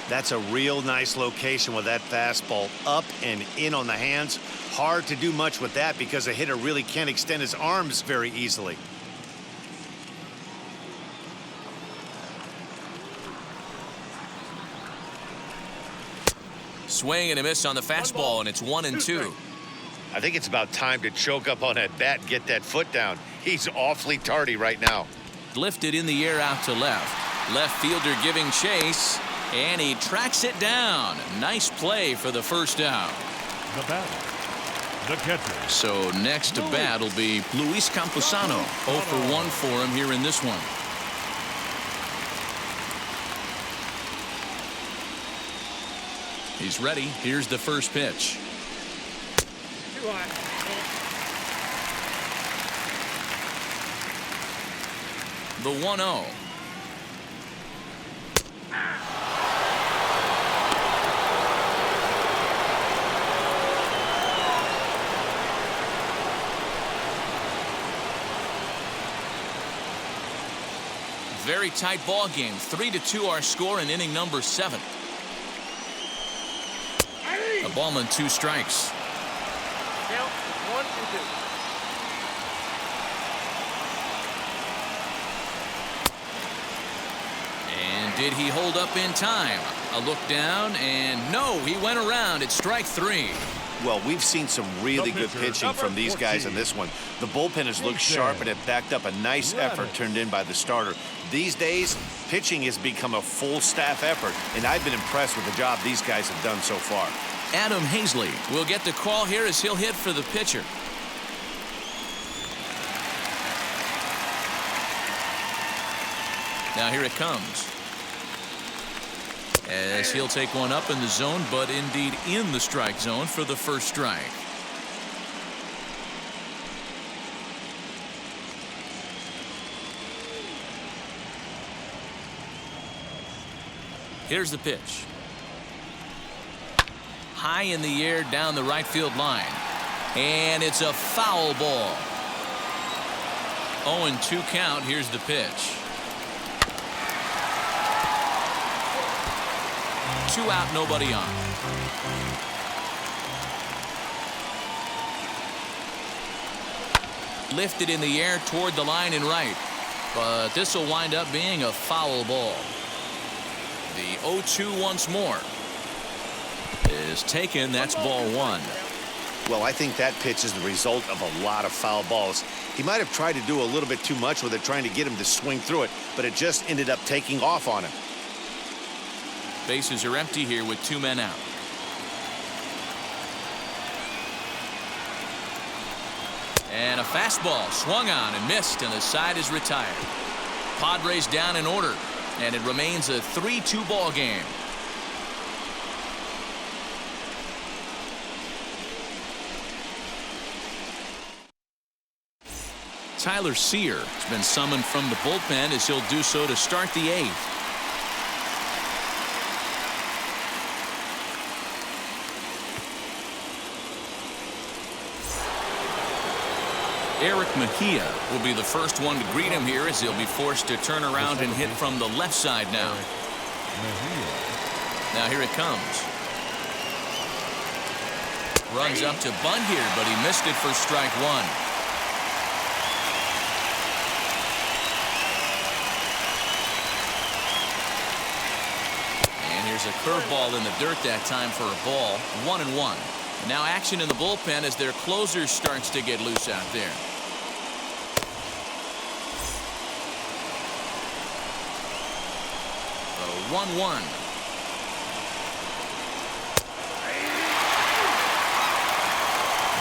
That's a real nice location with that fastball up and in on the hands. Hard to do much with that because a hitter really can't extend his arms very easily. Swing and a miss on the fastball, and it's 1-2. I think it's about time to choke up on that bat and get that foot down. He's awfully tardy right now. Lifted in the air out to left. Left fielder giving chase, and he tracks it down. Nice play for the first out. The batter, the catcher. So next to bat will be Luis Camposano. 0 for 1 for him here in this one. He's ready. Here's the first pitch. The 1-0. Very tight ball game. 3-2 our score in inning number 7. A ball and 2 strikes. Count 1 and 2. And did he hold up in time? A look down, and no, he went around. It's strike 3. Well, we've seen some really good pitching from these guys in this one. The bullpen has looked sharp and have backed up a nice effort turned in by the starter. These days, pitching has become a full staff effort, and I've been impressed with the job these guys have done so far. Adam Hazley will get the call here as he'll hit for the pitcher. Now here it comes. As he'll take one up in the zone, but indeed in the strike zone for the first strike. Here's the pitch. High in the air down the right field line. And it's a foul ball. 0-2 count. Here's the pitch. 2 out, nobody on. Lifted in the air toward the line and right. But this will wind up being a foul ball. The 0-2 once more is taken. That's ball 1. Well, I think that pitch is the result of a lot of foul balls. He might have tried to do a little bit too much with it, trying to get him to swing through it, but it just ended up taking off on him. Bases are empty here with 2 men out. And a fastball swung on and missed, and the side is retired. Padres down in order, and it remains a 3-2 ball game. Tyler Sear has been summoned from the bullpen as he'll do so to start the 8th. Eric Mejia will be the first one to greet him here as he'll be forced to turn around and hit from the left side now. Now here it comes. Runs up to bunt here, but he missed it for strike 1. And here's a curveball in the dirt that time for a ball. 1-1. Now action in the bullpen as their closer starts to get loose out there. The 1-1.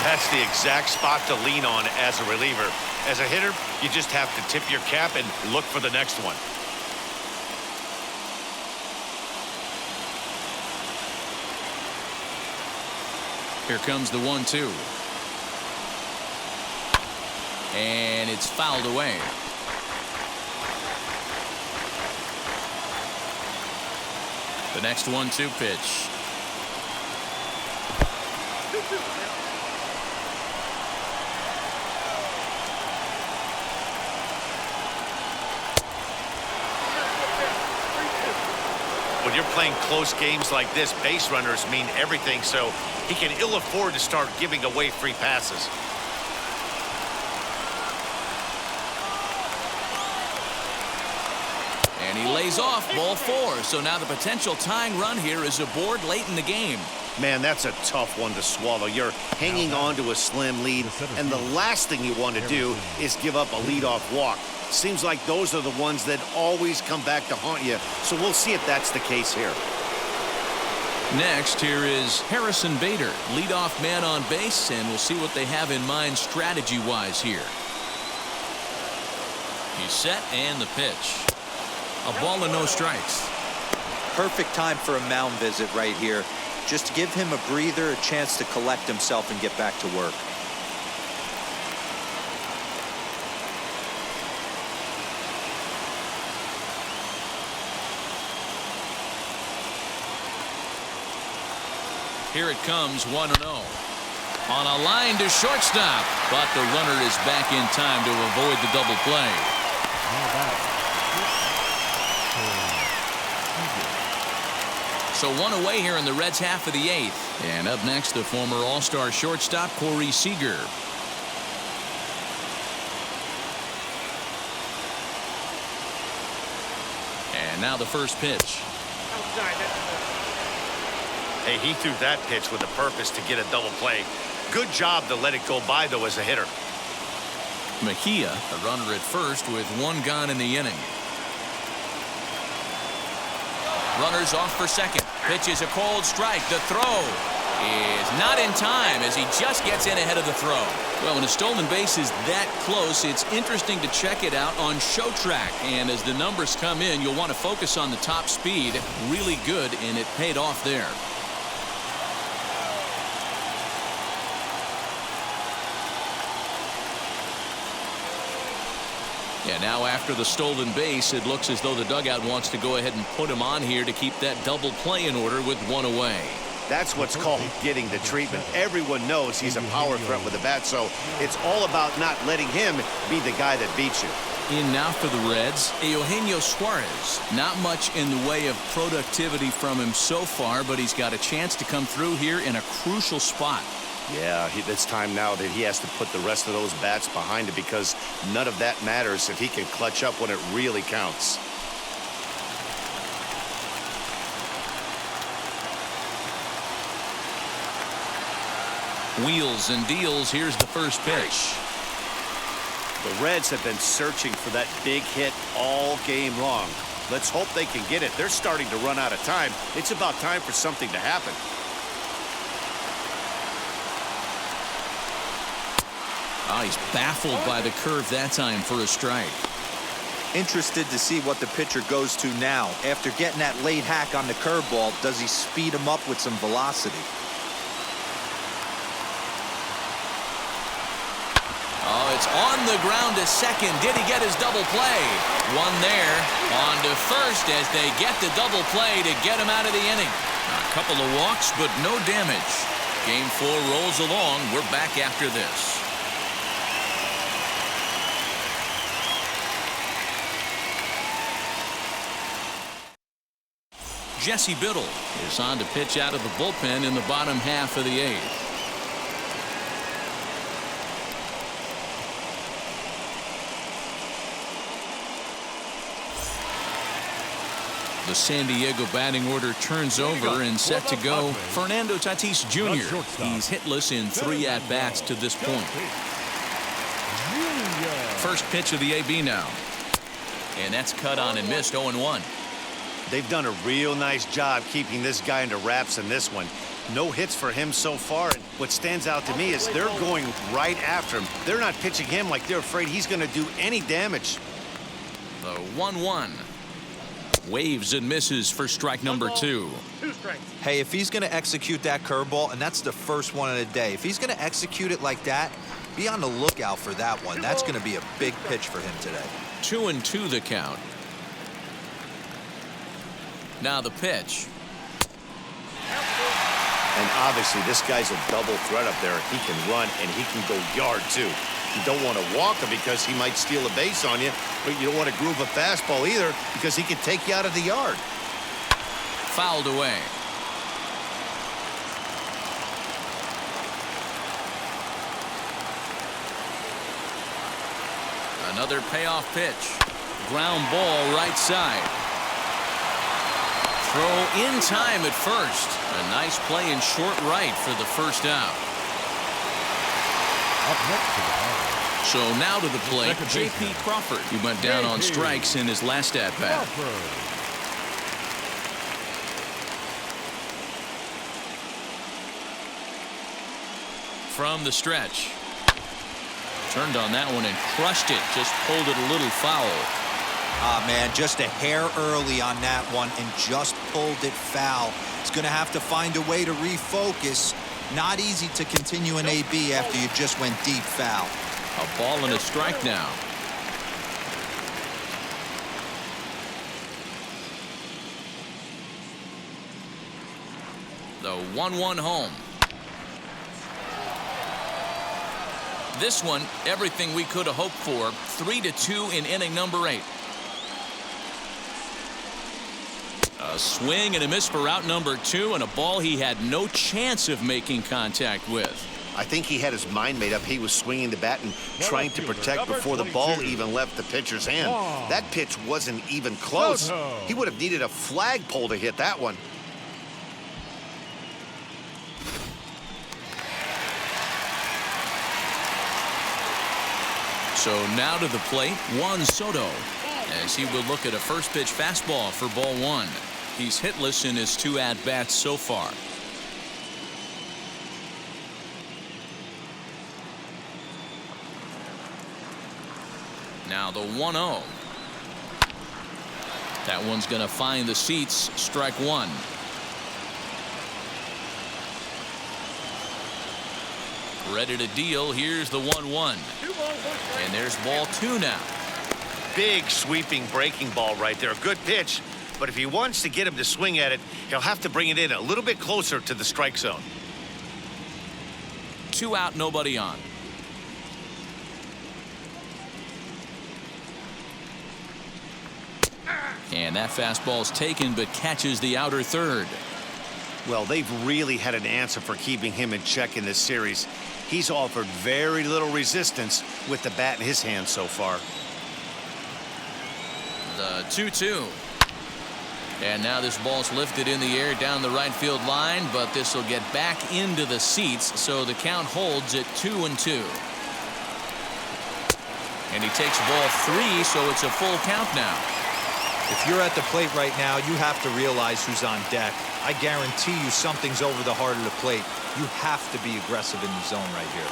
That's the exact spot to lean on as a reliever. As a hitter, you just have to tip your cap and look for the next one. Here comes the 1-2. And it's fouled away. The next 1-2 pitch. When you're playing close games like this, base runners mean everything, so he can ill afford to start giving away free passes. And he lays off ball 4. So now the potential tying run here is aboard late in the game. Man, that's a tough one to swallow. You're hanging on to a slim lead, and the last thing you want to do is give up a leadoff walk. Seems like those are the ones that always come back to haunt you, so we'll see if that's the case here. Next, here is Harrison Bader, leadoff man on base, and we'll see what they have in mind strategy-wise here. He's set, and the pitch. A ball and no strikes. Perfect time for a mound visit right here. Just to give him a breather, a chance to collect himself and get back to work. Here it comes, 1-0. On a line to shortstop, but the runner is back in time to avoid the double play. So one away here in the Reds' half of the 8th. And up next, the former All-Star shortstop, Corey Seager. And now the first pitch. Hey, he threw that pitch with a purpose to get a double play. Good job to let it go by, though, as a hitter. Mejia, a runner at first with 1 gone in the inning. Runners off for second. Pitch is a cold strike. The throw is not in time as he just gets in ahead of the throw. Well, when a stolen base is that close, it's interesting to check it out on Show Track. And as the numbers come in, you'll want to focus on the top speed. Really good, and it paid off there. Yeah, now after the stolen base, it looks as though the dugout wants to go ahead and put him on here to keep that double play in order with 1 away. That's what's called getting the treatment. Everyone knows he's a power threat with a bat, so it's all about not letting him be the guy that beats you. In now for the Reds, Eugenio Suarez. Not much in the way of productivity from him so far, but he's got a chance to come through here in a crucial spot. Yeah, it's time now that he has to put the rest of those bats behind him because none of that matters if he can clutch up when it really counts. Wheels and deals. Here's the first pitch. The Reds have been searching for that big hit all game long. Let's hope they can get it. They're starting to run out of time. It's about time for something to happen. Oh, he's baffled by the curve that time for a strike. Interested to see what the pitcher goes to now. After getting that late hack on the curveball, does he speed him up with some velocity? Oh, It's on the ground to second. Did he get his double play? One there. On to first as they get the double play to get him out of the inning. A couple of walks, but no damage. Game 4 rolls along. We're back after this. Jesse Biddle is on to pitch out of the bullpen in the bottom half of the 8th. The San Diego batting order turns over and set to go. Fernando Tatis Jr. He's hitless in 3 at-bats to this point. First pitch of the AB now. And that's cut on and missed 0-1. They've done a real nice job keeping this guy under wraps in this one. No hits for him so far. And what stands out to me is they're going right after him. They're not pitching him like they're afraid he's going to do any damage. The 1-1. Waves and misses for strike number 2. 2 strikes. Hey, if he's going to execute that curveball, and that's the first one of the day, if he's going to execute it like that, be on the lookout for that one. That's going to be a big pitch for him today. 2-2 the count. Now the pitch. And obviously this guy's a double threat up there. He can run and he can go yard too. You don't want to walk him because he might steal a base on you, but you don't want to groove a fastball either because he can take you out of the yard. Fouled away. Another payoff pitch. Ground ball right side. Throw in time at first. A nice play in short right for the first out. Up next to the ball. So now to the plate, Second J.P. baseman. Crawford. He went down on J.P. strikes in his last at-bat. Crawford. From the stretch. Turned on that one and crushed it. Just pulled it a little foul. Ah, man, just a hair early on that one and just pulled it foul. He's going to have to find a way to refocus. Not easy to continue an AB after you just went deep foul. A ball and a strike now. The 1-1 home. This one, everything we could have hoped for. 3-2 in inning number 8. A swing and a miss for out number 2, and a ball he had no chance of making contact with. I think he had his mind made up. He was swinging the bat and trying to protect before the ball even left the pitcher's hand. That pitch wasn't even close. He would have needed a flagpole to hit that one. So now to the plate, Juan Soto, as he will look at a first pitch fastball for ball 1. He's hitless in his 2 at-bats so far. Now the 1-0. That one's going to find the seats. Strike 1. Ready to deal. Here's the 1-1. And there's ball 2 now. Big sweeping breaking ball right there. Good pitch. But if he wants to get him to swing at it, he'll have to bring it in a little bit closer to the strike zone. 2 out, nobody on. And that fastball's taken but catches the outer third. Well, they've really had an answer for keeping him in check in this series. He's offered very little resistance with the bat in his hand so far. The 2-2. And now this ball's lifted in the air down the right field line, but this will get back into the seats, so the count holds at 2-2. And he takes ball 3, so it's a full count now. If you're at the plate right now, you have to realize who's on deck. I guarantee you something's over the heart of the plate. You have to be aggressive in the zone right here.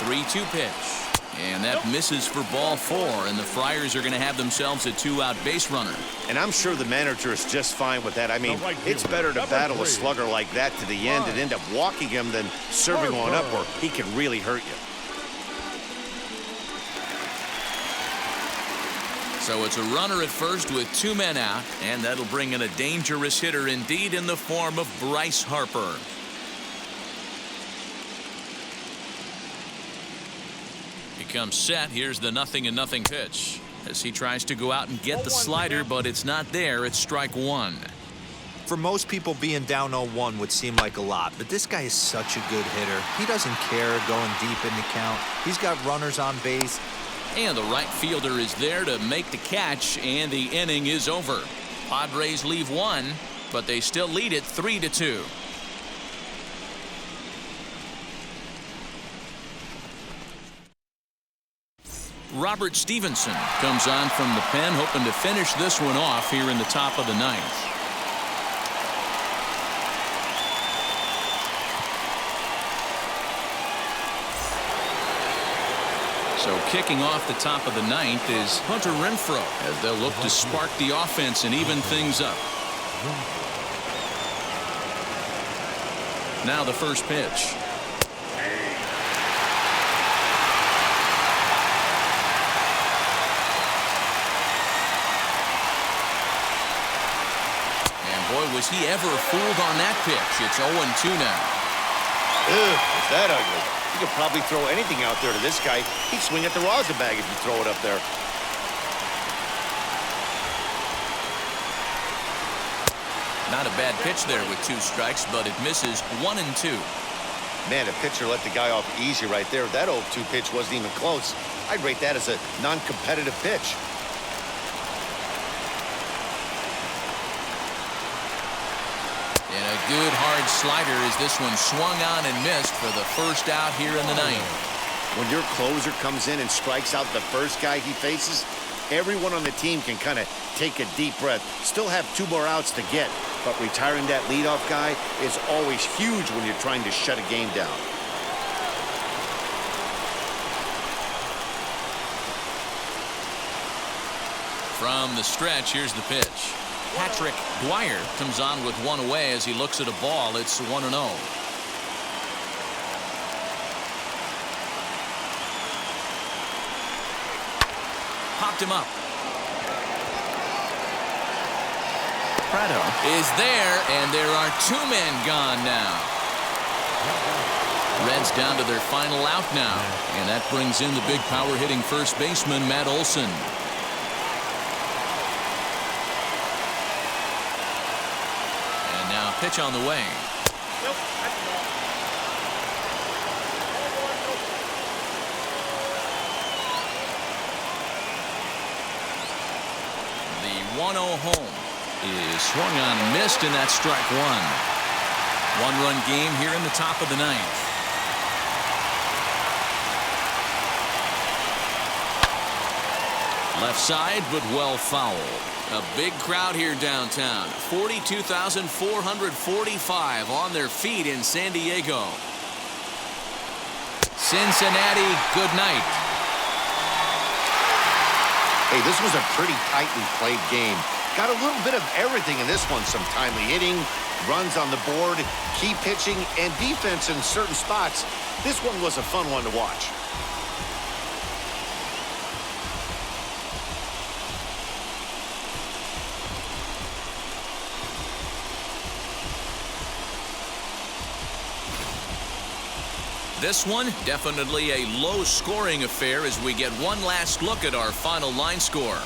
3-2 pitch. And that misses for ball 4, and the Friars are going to have themselves a 2-out base runner. And I'm sure the manager is just fine with that. I mean, it's better to battle a slugger like that to the end and end up walking him than serving one up where he can really hurt you. So it's a runner at first with 2 men out, and that'll bring in a dangerous hitter indeed in the form of Bryce Harper. He comes set. Here's the 0-0 pitch as he tries to go out and get the slider, but it's not there. It's strike 1. For most people, being down 0-1 would seem like a lot, but this guy is such a good hitter. He doesn't care going deep in the count. He's got runners on base. And the right fielder is there to make the catch, and the inning is over. Padres leave 1, but they still lead it 3-2. Robert Stevenson comes on from the pen, hoping to finish this one off here in the top of the 9th. So kicking off the top of the 9th is Hunter Renfroe as they'll look to spark the offense and even things up. Now the first pitch. And boy, was he ever fooled on that pitch. It's 0-2 now. Ugh, is that ugly? You could probably throw anything out there to this guy. He'd swing at the rosin bag if you throw it up there. Not a bad pitch there with 2 strikes, but it misses 1-2. Man, the pitcher let the guy off easy right there. That 0-2 pitch wasn't even close. I'd rate that as a non-competitive pitch. And a good hard slider as this one swung on and missed for the first out here in the 9th. When your closer comes in and strikes out the first guy he faces, everyone on the team can kind of take a deep breath. Still have 2 more outs to get, but retiring that leadoff guy is always huge when you're trying to shut a game down. From the stretch, here's the pitch. Patrick Dwyer comes on with 1 away as he looks at a ball. It's 1-0. Popped him up. Prado is there, and there are 2 men gone now. Reds down to their final out now, and that brings in the big power hitting first baseman Matt Olson. Pitch on the way. Nope, that's a ball. The 1-0 home is swung on and missed, and that's strike 1. 1-run game here in the top of the 9th. Left side, but well fouled. A big crowd here downtown. 42,445 on their feet in San Diego. Cincinnati, good night. Hey, this was a pretty tightly played game. Got a little bit of everything in this one. Some timely hitting, runs on the board, key pitching, and defense in certain spots. This one was a fun one to watch. This one, definitely a low-scoring affair as we get one last look at our final line score.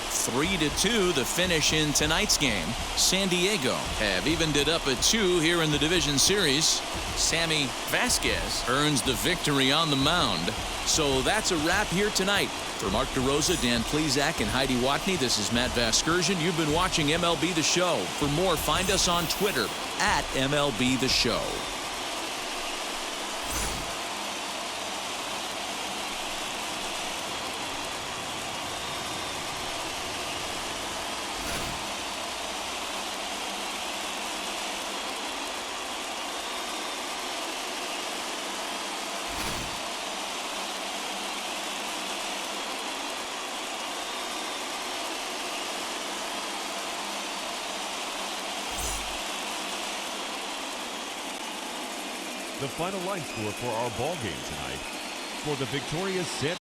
Three to 2, the finish in tonight's game. San Diego have evened it up at 2 here in the division series. Sammy Vasquez earns the victory on the mound. So that's a wrap here tonight. For Mark DeRosa, Dan Plesac, and Heidi Watney, this is Matt Vasgersian. You've been watching MLB The Show. For more, find us on Twitter at MLB The Show. The final line score for our ball game tonight. For the victorious San